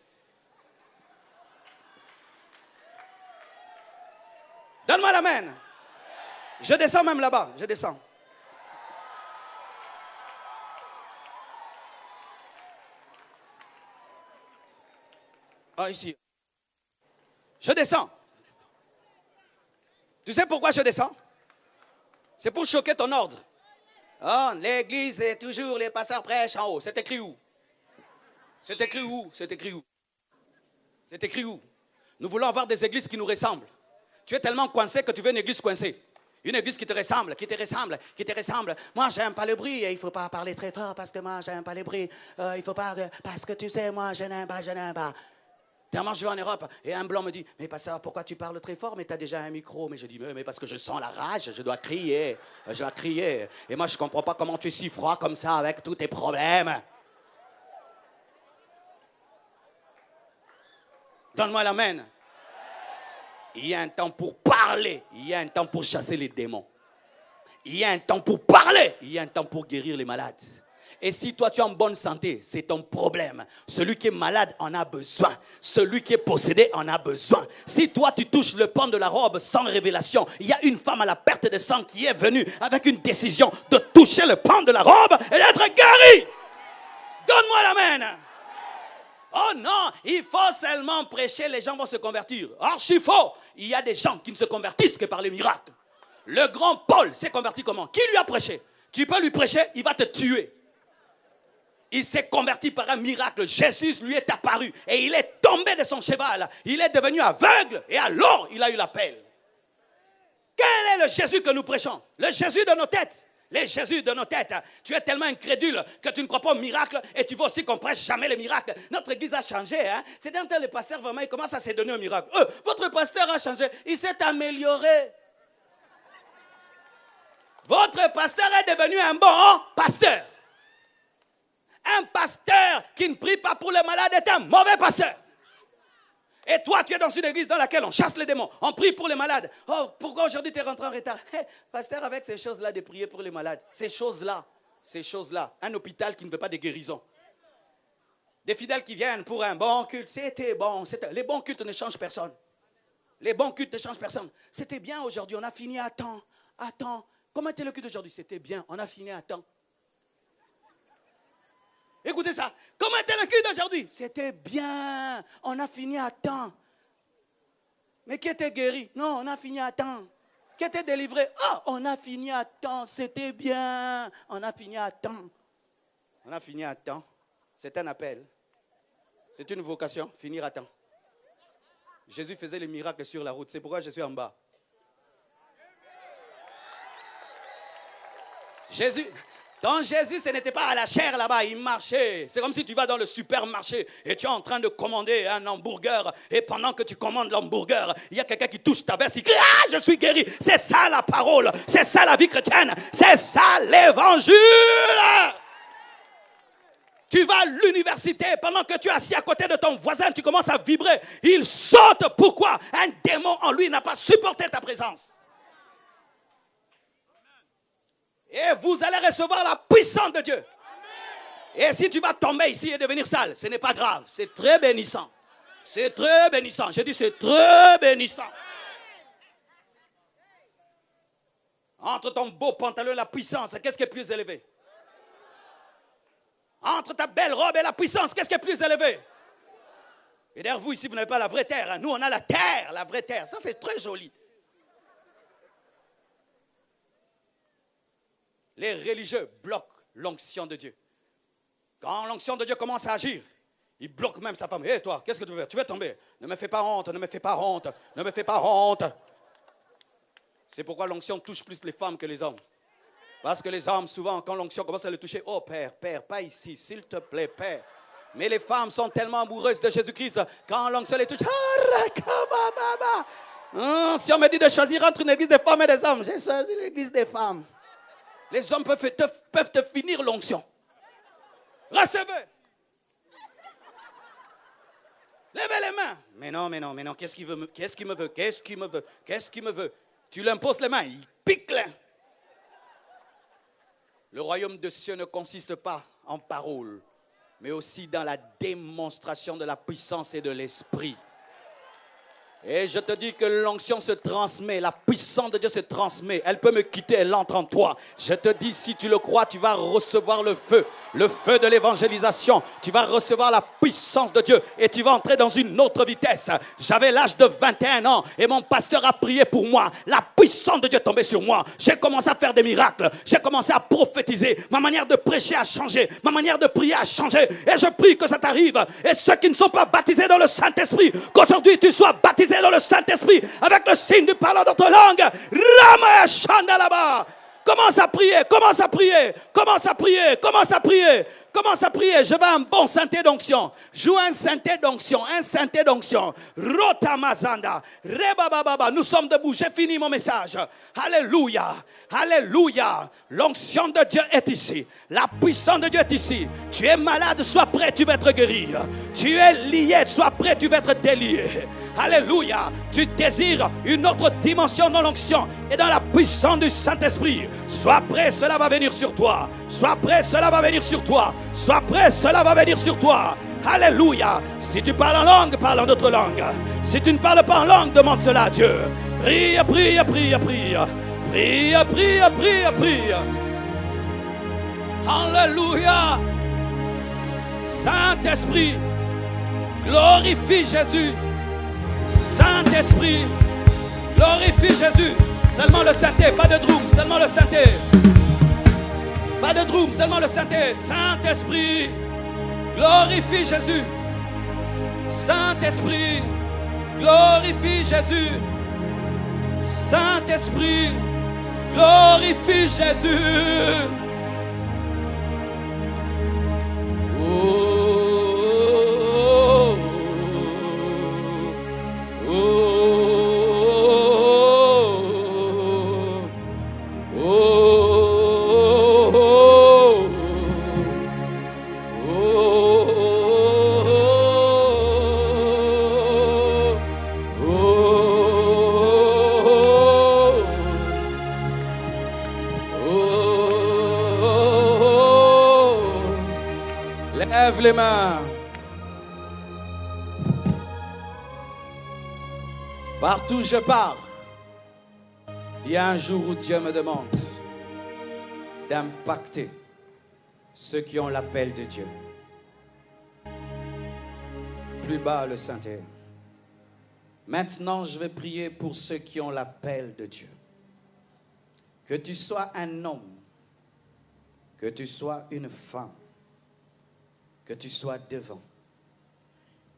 Donne-moi l'amen. Je descends même là-bas, je descends. Ah, ici. Je descends. Tu sais pourquoi je descends? C'est pour choquer ton ordre. Oh, l'église est toujours les pasteurs prêchent en haut. C'est écrit où? C'est écrit où? C'est écrit où? C'est écrit où? Nous voulons avoir des églises qui nous ressemblent. Tu es tellement coincé que tu veux une église coincée. Une église qui te ressemble, qui te ressemble, qui te ressemble. Moi, j'aime pas le bruit et il faut pas parler très fort parce que moi, j'aime pas le bruit. Il faut pas, parce que tu sais, moi, je n'aime pas, je n'aime pas. Dernièrement, je vais en Europe et un blanc me dit, mais pasteur, pourquoi tu parles très fort, mais tu as déjà un micro? Mais je dis, mais parce que je sens la rage, je dois crier, je dois crier. Et moi, je comprends pas comment tu es si froid comme ça avec tous tes problèmes. Donne-moi l'amen. Il y a un temps pour parler, il y a un temps pour chasser les démons. Il y a un temps pour parler, il y a un temps pour guérir les malades. Et si toi tu es en bonne santé, c'est ton problème. Celui qui est malade en a besoin. Celui qui est possédé en a besoin. Si toi tu touches le pan de la robe sans révélation, il y a une femme à la perte de sang qui est venue avec une décision de toucher le pan de la robe et d'être guérie. Donne-moi l'amen. Oh non, il faut seulement prêcher, les gens vont se convertir. Archi faux. Il y a des gens qui ne se convertissent que par les miracles. Le grand Paul s'est converti comment? Qui lui a prêché? Tu peux lui prêcher, il va te tuer. Il s'est converti par un miracle. Jésus lui est apparu et il est tombé de son cheval. Il est devenu aveugle et alors il a eu l'appel. Quel est le Jésus que nous prêchons? Le Jésus de nos têtes. Les Jésus de nos têtes. Tu es tellement incrédule que tu ne crois pas au miracle et tu veux aussi qu'on prêche jamais les miracles. Notre église a changé. Hein? C'est d'un tel le pasteur vraiment, il commence à se donner au miracle. Votre pasteur a changé. Il s'est amélioré. Votre pasteur est devenu un bon pasteur. Un pasteur qui ne prie pas pour les malades est un mauvais pasteur. Et toi, tu es dans une église dans laquelle on chasse les démons, on prie pour les malades. Oh, pourquoi aujourd'hui tu es rentré en retard? Pasteur, avec ces choses-là de prier pour les malades, ces choses-là, un hôpital qui ne veut pas de guérison. Des fidèles qui viennent pour un bon culte, c'était bon. Les bons cultes ne changent personne. Les bons cultes ne changent personne. C'était bien aujourd'hui, on a fini à temps. Comment était le culte aujourd'hui? C'était bien, on a fini à temps. Écoutez ça. Comment était le culte d'aujourd'hui? C'était bien. On a fini à temps. Mais qui était guéri? Non, on a fini à temps. Qui était délivré? Oh, on a fini à temps. C'était bien. On a fini à temps. On a fini à temps. C'est un appel. C'est une vocation, finir à temps. Jésus faisait les miracles sur la route. C'est pourquoi je suis en bas. Dans Jésus, ce n'était pas à la chair là-bas, il marchait. C'est comme si tu vas dans le supermarché et tu es en train de commander un hamburger. Et pendant que tu commandes l'hamburger, il y a quelqu'un qui touche ta veste, il crie « Ah, je suis guéri !» C'est ça la parole, c'est ça la vie chrétienne, c'est ça l'évangile. Tu vas à l'université, pendant que tu es assis à côté de ton voisin, tu commences à vibrer. Il saute, pourquoi? Un démon en lui n'a pas supporté ta présence. Et vous allez recevoir la puissance de Dieu. Amen. Et si tu vas tomber ici et devenir sale, ce n'est pas grave. C'est très bénissant. C'est très bénissant. J'ai dit c'est très bénissant. Entre ton beau pantalon et la puissance, qu'est-ce qui est plus élevé? Entre ta belle robe et la puissance, qu'est-ce qui est plus élevé? Et d'ailleurs, vous ici, vous n'avez pas la vraie terre. Hein. Nous, on a la terre, la vraie terre. Ça, c'est très joli. Les religieux bloquent l'onction de Dieu. Quand l'onction de Dieu commence à agir, il bloque même sa femme. Hé, toi, qu'est-ce que tu veux faire? Tu veux tomber? Ne me fais pas honte, ne me fais pas honte, ne me fais pas honte. C'est pourquoi l'onction touche plus les femmes que les hommes. Parce que les hommes, souvent, quand l'onction commence à le toucher, oh Père, Père, pas ici, s'il te plaît, Père. Mais les femmes sont tellement amoureuses de Jésus-Christ, quand l'onction les touche, si on me dit de choisir entre une église des femmes et des hommes, j'ai choisi l'église des femmes. Les hommes peuvent te finir l'onction. Recevez. Levez les mains. Mais non, qu'est-ce qu'il veut? Qu'est-ce qu'il me veut? Tu lui imposes les mains, il pique les. Le royaume de cieux ne consiste pas en paroles, mais aussi dans la démonstration de la puissance et de l'esprit. Et je te dis que l'onction se transmet, la puissance de Dieu se transmet. Elle peut me quitter, elle entre en toi. Je te dis, si tu le crois, tu vas recevoir le feu de l'évangélisation. Tu vas recevoir la puissance de Dieu et tu vas entrer dans une autre vitesse. J'avais l'âge de 21 ans et mon pasteur a prié pour moi. La puissance de Dieu est tombée sur moi. J'ai commencé à faire des miracles. J'ai commencé à prophétiser. Ma manière de prêcher a changé. Ma manière de prier a changé. Et je prie que ça t'arrive. Et ceux qui ne sont pas baptisés dans le Saint-Esprit, qu'aujourd'hui tu sois baptisé dans le Saint-Esprit avec le signe du parlant d'autres langues. Rama Chandalaba. Commence à prier, commence à prier, commence à prier, commence à prier, commence à prier. Je veux un bon synthé d'onction. Joue un synthé d'onction, un synthé d'onction. Rota Mazanda, Rebababa. Nous sommes debout, j'ai fini mon message. Alléluia, alléluia. L'onction de Dieu est ici. La puissance de Dieu est ici. Tu es malade, sois prêt, tu vas être guéri. Tu es lié, sois prêt, tu vas être délié. Alléluia. Tu désires une autre dimension dans l'onction et dans la puissance du Saint-Esprit. Sois prêt, cela va venir sur toi. Sois prêt, cela va venir sur toi. Sois prêt, cela va venir sur toi. Alléluia. Si tu parles en langue, parle en autre langue. Si tu ne parles pas en langue, demande cela à Dieu. Prie, prie, prie, prie. Prie, prie, prie, prie. Alléluia. Saint-Esprit, glorifie Jésus. Saint-Esprit, glorifie Jésus. Seulement le synthé, pas de drum, seulement le synthé. Pas de drum, seulement le synthé. Saint-Esprit, glorifie Jésus. Saint-Esprit, glorifie Jésus. Saint-Esprit, glorifie Jésus. Oh. Lève les mains. Partout où je pars, il y a un jour où Dieu me demande d'impacter ceux qui ont l'appel de Dieu. Plus bas le synthé. Maintenant, je vais prier pour ceux qui ont l'appel de Dieu. Que tu sois un homme, que tu sois une femme, que tu sois devant,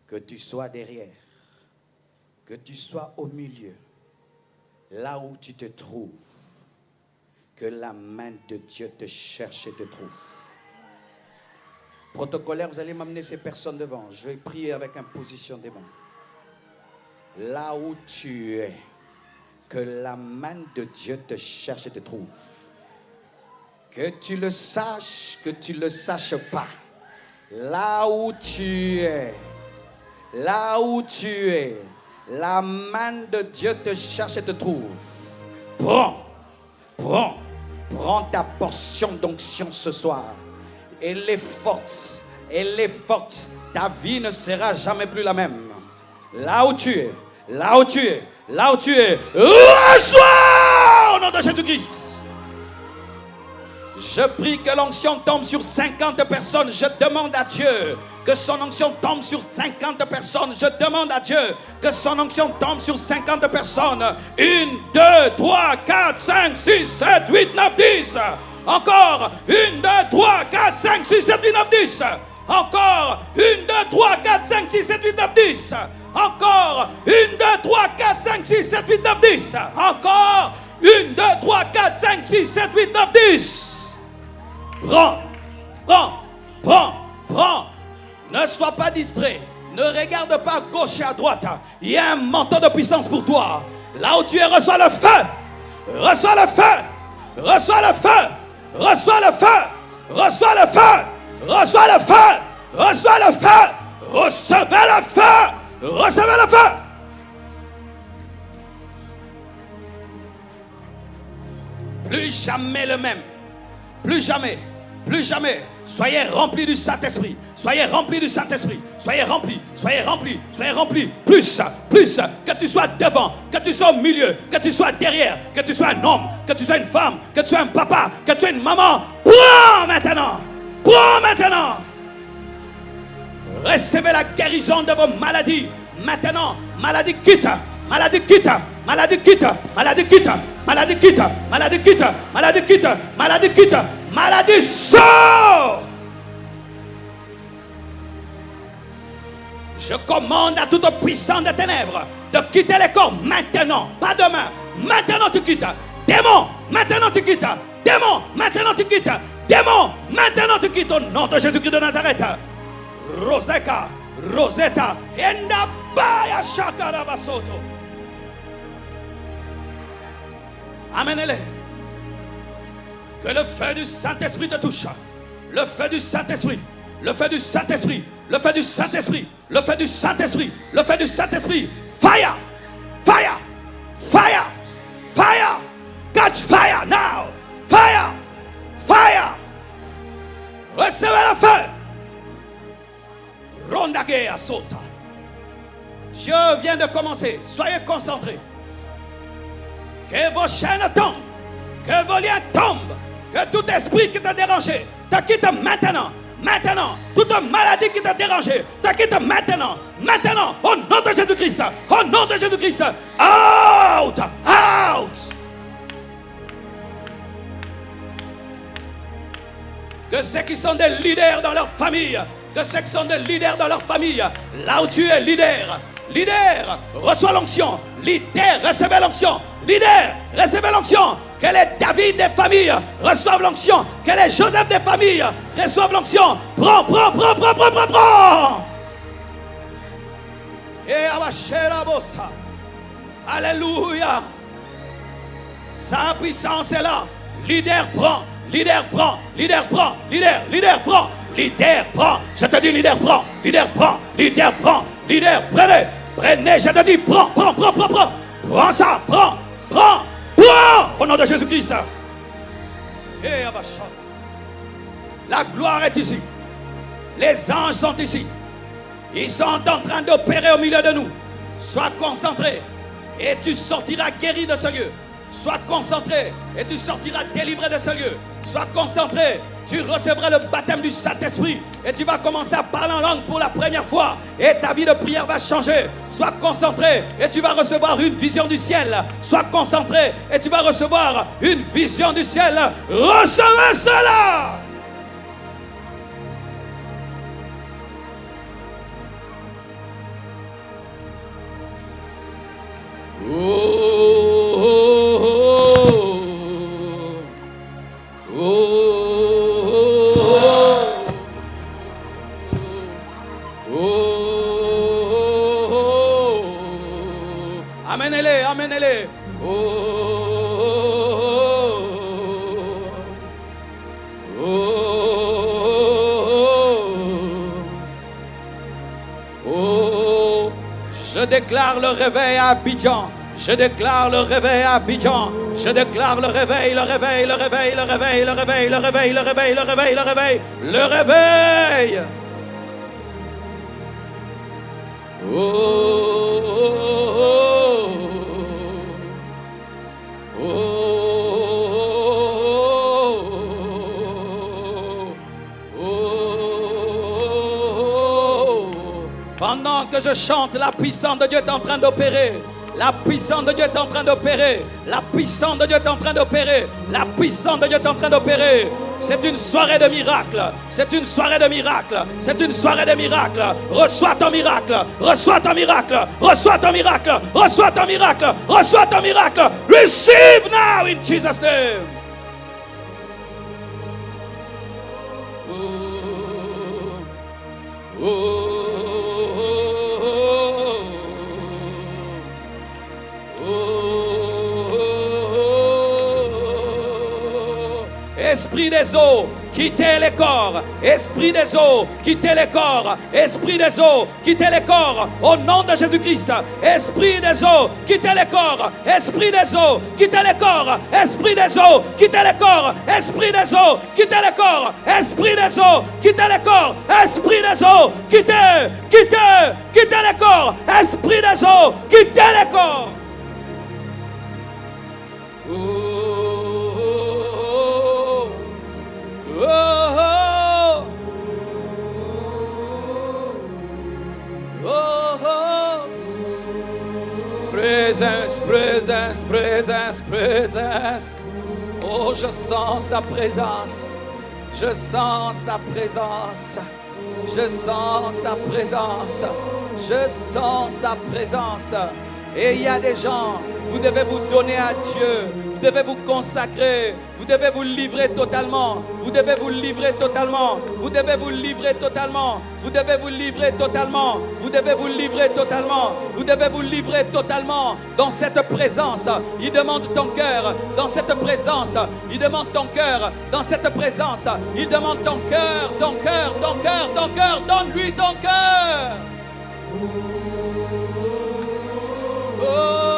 que tu sois derrière, que tu sois au milieu, là où tu te trouves, que la main de Dieu te cherche et te trouve. Protocolaire, vous allez m'amener ces personnes devant. Je vais prier avec imposition des mains. Là où tu es, que la main de Dieu te cherche et te trouve. Que tu le saches, que tu ne le saches pas. Là où tu es, la main de Dieu te cherche et te trouve. Prends ta portion d'onction ce soir. Elle est forte, ta vie ne sera jamais plus la même. Là où tu es, reçois au nom de Jésus-Christ. Je prie que l'onction tombe sur 50 personnes. Je demande à Dieu que son onction tombe sur 50 personnes. Je demande à Dieu que son onction tombe sur 50 personnes. 1, 2, 3, 4, 5, 6, 7, 8, 9, 10. Encore. 1, 2, 3, 4, 5, 6, 7, 8, 9, 10. Encore. 1, 2, 3, 4, 5, 6, 7, 8, 9, 10. Encore. 1, 2, 3, 4, 5, 6, 7, 8, 9, 10. Encore. 1, 2, 3, 4, 5, 6, 7, 8, 9, 10. Prends, prends, prends, prends. Ne sois pas distrait. Ne regarde pas à gauche et à droite. Il y a un manteau de puissance pour toi. Là où tu es, reçois le feu. Reçois le feu. Reçois le feu. Reçois le feu. Reçois le feu. Reçois le feu. Reçois le feu. Recevez le feu. Recevez le feu. Plus jamais le même. Plus jamais. Plus jamais. Soyez remplis du Saint-Esprit. Soyez remplis du Saint-Esprit. Soyez remplis. Soyez remplis. Soyez remplis. Plus. Plus. Que tu sois devant. Que tu sois au milieu. Que tu sois derrière. Que tu sois un homme. Que tu sois une femme. Que tu sois un papa. Que tu sois une maman. Prends maintenant. Prends maintenant. Recevez la guérison de vos maladies. Maintenant. Maladie quitte. Maladie quitte. Maladie quitte. Maladie quitte. Maladie quitte. Maladie quitte. Maladie quitte. Maladie quitte. Maladie sort. Je commande à toute puissance des ténèbres de quitter les corps maintenant, pas demain. Maintenant tu quittes. Démon, maintenant tu quittes. Démon, maintenant tu quittes. Démon, maintenant tu quittes au nom de Jésus-Christ de Nazareth. Roseka, Rosetta, Enda Baya Shakarabasoto. Amenez-les. Que le feu du Saint-Esprit te touche. Le feu du Saint-Esprit. Le feu du Saint-Esprit. Le feu du Saint-Esprit. Le feu du Saint-Esprit. Le feu du Saint-Esprit. Fire. Fire. Fire. Fire. Catch fire now. Fire. Fire. Recevez le feu. Rondagea sota. Dieu vient de commencer. Soyez concentrés. Que vos chaînes tombent. Que vos liens tombent. Que tout esprit qui t'a dérangé te quitte maintenant. Maintenant. Toute maladie qui t'a dérangé te quitte maintenant. Maintenant. Au nom de Jésus-Christ. Au nom de Jésus-Christ. Out. Out. Que ceux qui sont des leaders dans leur famille. Que ceux qui sont des leaders dans leur famille. Là où tu es leader. Leader. Reçois l'onction. Leader. Recevez l'onction. Leader. Recevez l'onction. Que les David des familles reçoivent l'onction. Que les Joseph des familles reçoivent l'onction. Prends, prends, prends, prends, prends, prends, prends. Et Abashera Bossa. Alléluia. Sa puissance est là. Leader prend. Leader prend. Leader prend. Leader prend. Leader prend. Je te dis leader prend. Leader prend. Leader prend. Leader prenez. Prenez. Je te dis prends, prends, prends, prends, prends. Prends ça. Prends. Prends. Prends au nom de Jésus-Christ. La gloire est ici. Les anges sont ici. Ils sont en train d'opérer au milieu de nous. Sois concentré et tu sortiras guéri de ce lieu. Sois concentré et tu sortiras délivré de ce lieu. Sois concentré. Tu recevras le baptême du Saint-Esprit et tu vas commencer à parler en langue pour la première fois et ta vie de prière va changer. Sois concentré et tu vas recevoir une vision du ciel. Sois concentré et tu vas recevoir une vision du ciel. Recevez cela. Amenez-les, amenez-les. Je déclare le réveil à Abidjan. Je déclare le réveil à Abidjan. Je déclare le réveil, le réveil, le réveil, le réveil, le réveil, le réveil, le réveil, le réveil, le réveil, le réveil. Pendant que je chante, la puissance de Dieu est en train d'opérer. La puissance de Dieu est en train d'opérer. La puissance de Dieu est en train d'opérer. La puissance de Dieu est en train d'opérer. C'est une soirée de miracle. C'est une soirée de miracle. C'est une soirée de miracle. Reçois ton miracle. Reçois ton miracle. Reçois ton miracle. Reçois ton miracle. Reçois ton miracle. Receive now in Jesus' name. Esprit des eaux, quittez les corps. Esprit des eaux, quittez les corps. Esprit des eaux, quittez les corps. Au nom de Jésus-Christ. Esprit des eaux, quittez les corps. Esprit des eaux, quittez les corps. Esprit des eaux, quittez les corps. Esprit des eaux, quittez les corps. Esprit des eaux, quittez les corps. Esprit des eaux, quittez les corps. Esprit des eaux, quittez les corps. Présence, présence, présence, présence. Oh, je sens sa présence. Je sens sa présence. Je sens sa présence. Je sens sa présence. Et il y a des gens, vous devez vous donner à Dieu. Vous devez vous consacrer. Vous devez vous livrer totalement. Vous devez vous livrer totalement. Vous devez vous livrer totalement. Vous devez vous livrer totalement. Vous devez vous livrer totalement. Vous devez vous livrer totalement dans cette présence. Il demande ton cœur dans cette présence. Il demande ton cœur dans cette présence. Il demande ton cœur, ton cœur, ton cœur, ton cœur. Donne-lui ton cœur. Oh.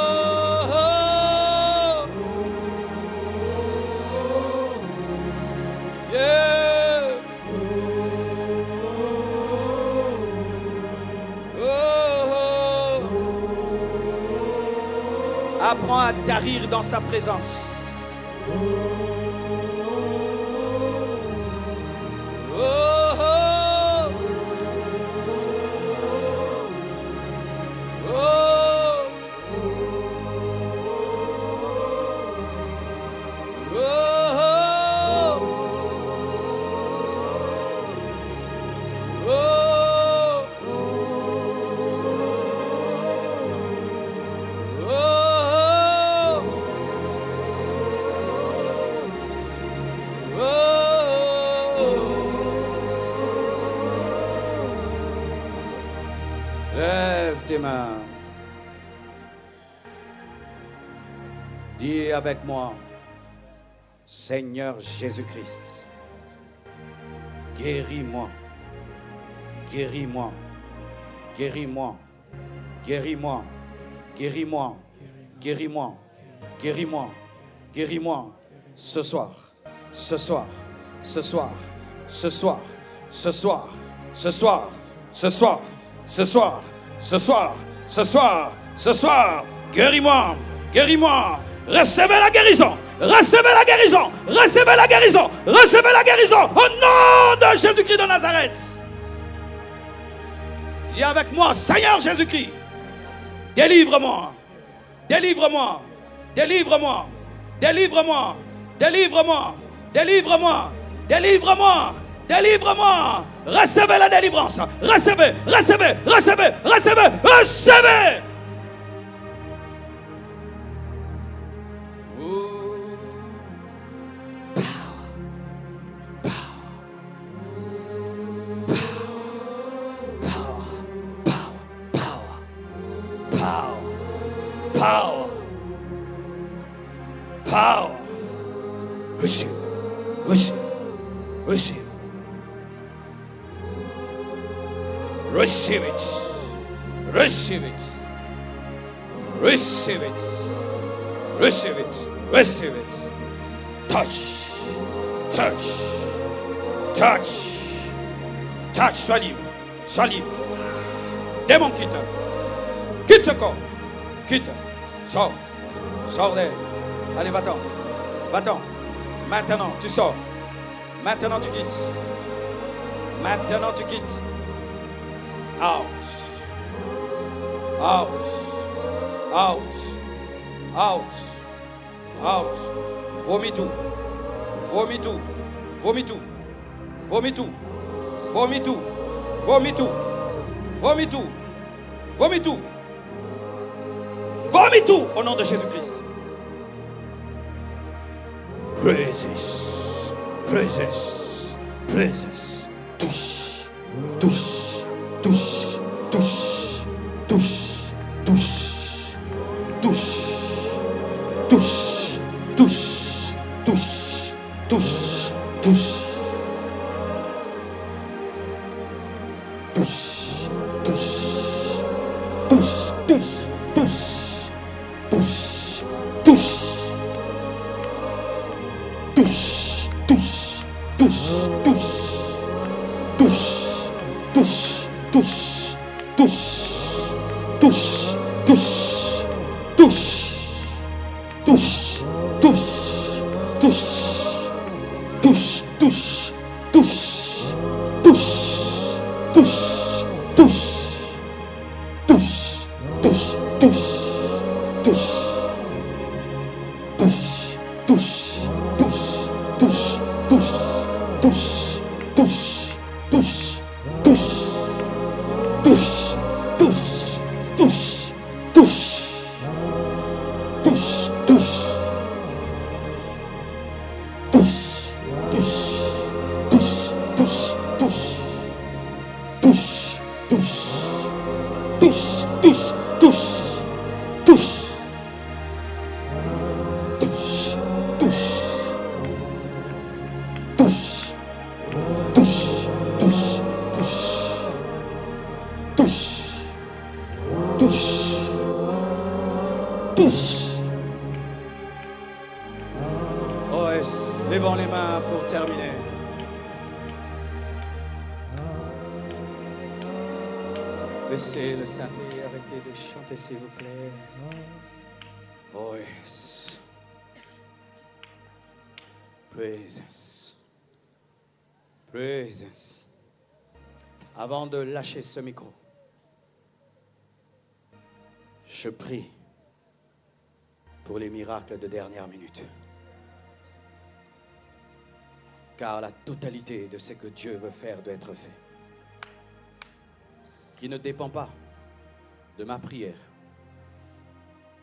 Yeah. Oh. Apprends à tarir dans sa présence. Dis avec moi, Seigneur Jésus-Christ, guéris-moi, guéris-moi, guéris-moi, guéris-moi, guéris-moi, guéris-moi, guéris-moi, guéris-moi, ce soir, ce soir, ce soir, ce soir, ce soir, ce soir, ce soir, ce soir, ce soir, ce soir, ce soir, guéris-moi, guéris-moi, recevez la guérison, recevez la guérison, recevez la guérison, recevez la guérison, au nom de Jésus-Christ de Nazareth. Dis avec moi, Seigneur Jésus-Christ, délivre-moi, délivre-moi, délivre-moi, délivre-moi, délivre-moi, délivre-moi, délivre-moi, délivre-moi. Recevez la délivrance, recevez, recevez, recevez, recevez, recevez. Power. Power. Receive. Receive. Receive. Receive it. Receive it. Receive it. Receive it. Receive it. Touch. Touch. Touch. Touch. Sois libre. Sois libre. Démon quitte. Quitte ce corps. Quitte. Sors. Sors d'elle. Allez, va-t'en. Va-t'en. Maintenant, tu sors. Maintenant, tu quittes. Maintenant, tu quittes. Out. Out. Out. Out. Out. Vomis tout. Vomis tout. Vomis tout. Vomis tout. Vomis tout. Vomis tout. Vomis tout. Vomis tout. Vomis tout au nom de Jésus-Christ. Presence. Presence. Presence. Touche. Touche. Touche. Touche. Touche. Touche. Touche. Touche. Touche. Touche. Touche. Touche. Oh, levons les mains pour terminer. Laissez le Saint-Esprit arrêter de chanter, s'il vous plaît. Oh, yes. Presence. Presence. Avant de lâcher ce micro, je prie pour les miracles de dernière minute. Car la totalité de ce que Dieu veut faire doit être fait. Qui ne dépend pas de ma prière,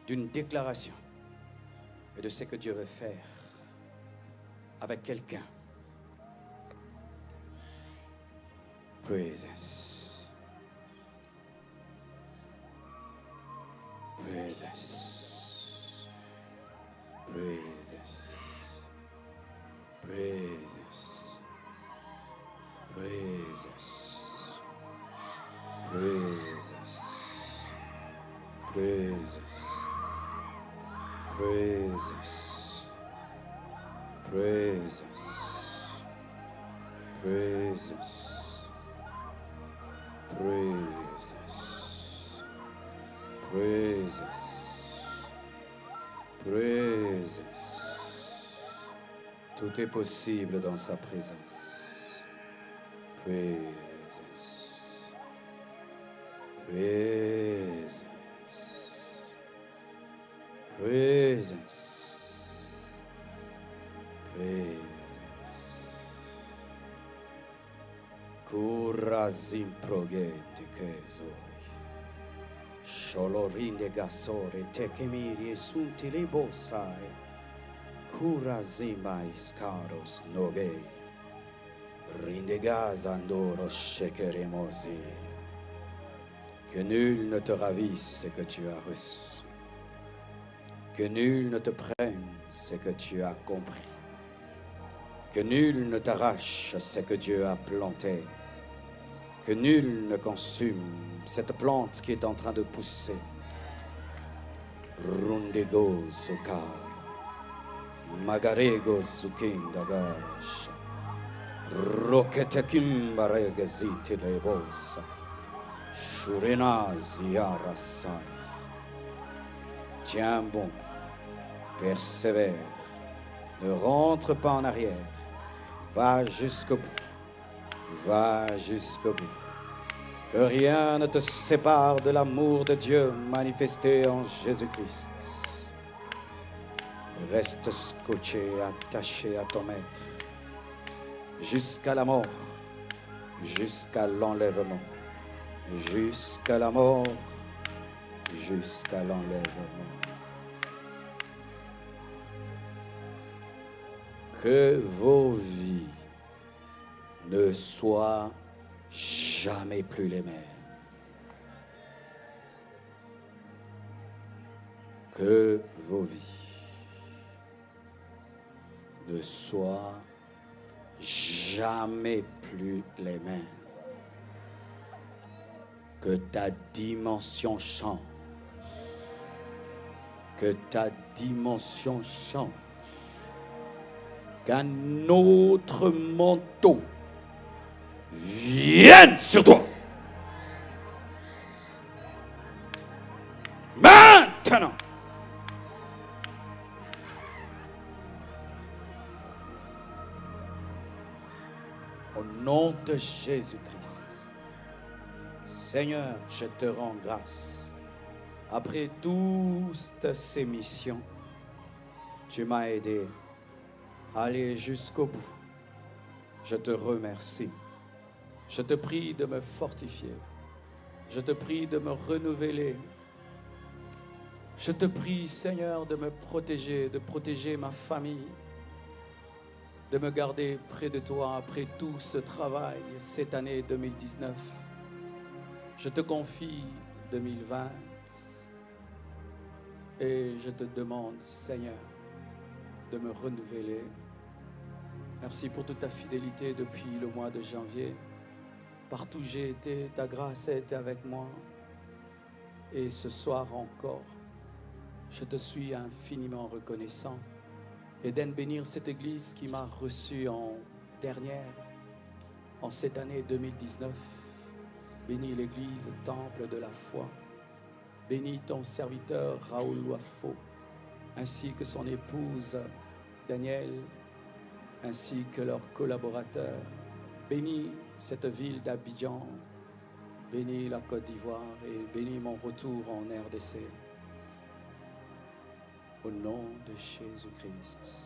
d'une déclaration et de ce que Dieu veut faire avec quelqu'un. Presence. Presence. Presence. Presence. Presence. Presence. Presence. Presence. Presence. Presence. Presence. Presence. Presence. Tout est possible dans sa présence. Presence. Presence. Presence. Presence. Kurazim progete kezoi. Sholorinde gasore tekemiri esunti le bosai. Kurazima iskaros nogei. Rindegaz andoro shekeremosi. Que nul ne te ravisse ce que tu as reçu. Que nul ne te prenne ce que tu as compris. Que nul ne t'arrache ce que Dieu a planté. Que nul ne consume cette plante qui est en train de pousser. Rundego zukar. Magarego zukindagarash. Roketekim baregaziti lebosa. Shurena ziarasai. Tiens bon, persévère, ne rentre pas en arrière, va jusqu'au bout, va jusqu'au bout. Que rien ne te sépare de l'amour de Dieu manifesté en Jésus-Christ. Reste scotché, attaché à ton maître. jusqu'à la mort, jusqu'à l'enlèvement, jusqu'à la mort, jusqu'à l'enlèvement. Que vos vies ne soient jamais plus les mêmes. Que vos vies ne soient jamais plus les mêmes. Que ta dimension change. Que ta dimension change. Qu'un autre manteau vienne sur toi. Maintenant. Au nom de Jésus-Christ, Seigneur, je te rends grâce. Après toutes ces missions, tu m'as aidé à aller jusqu'au bout. Je te remercie. Je te prie de me fortifier. Je te prie de me renouveler. Je te prie, Seigneur, de me protéger, de protéger ma famille, de me garder près de toi après tout ce travail cette année 2019. Je te confie 2020 et je te demande, Seigneur, de me renouveler. Merci pour toute ta fidélité depuis le mois de janvier. Partout où j'ai été, ta grâce a été avec moi. Et ce soir encore, je te suis infiniment reconnaissant. Et d'aide bénir cette église qui m'a reçu en cette année 2019. Bénis l'église Temple de la foi. Bénis ton serviteur Raoul Wafo, ainsi que son épouse Daniel, ainsi que leurs collaborateurs. Bénis cette ville d'Abidjan, bénis la Côte d'Ivoire et bénis mon retour en RDC. Au nom de Jésus-Christ.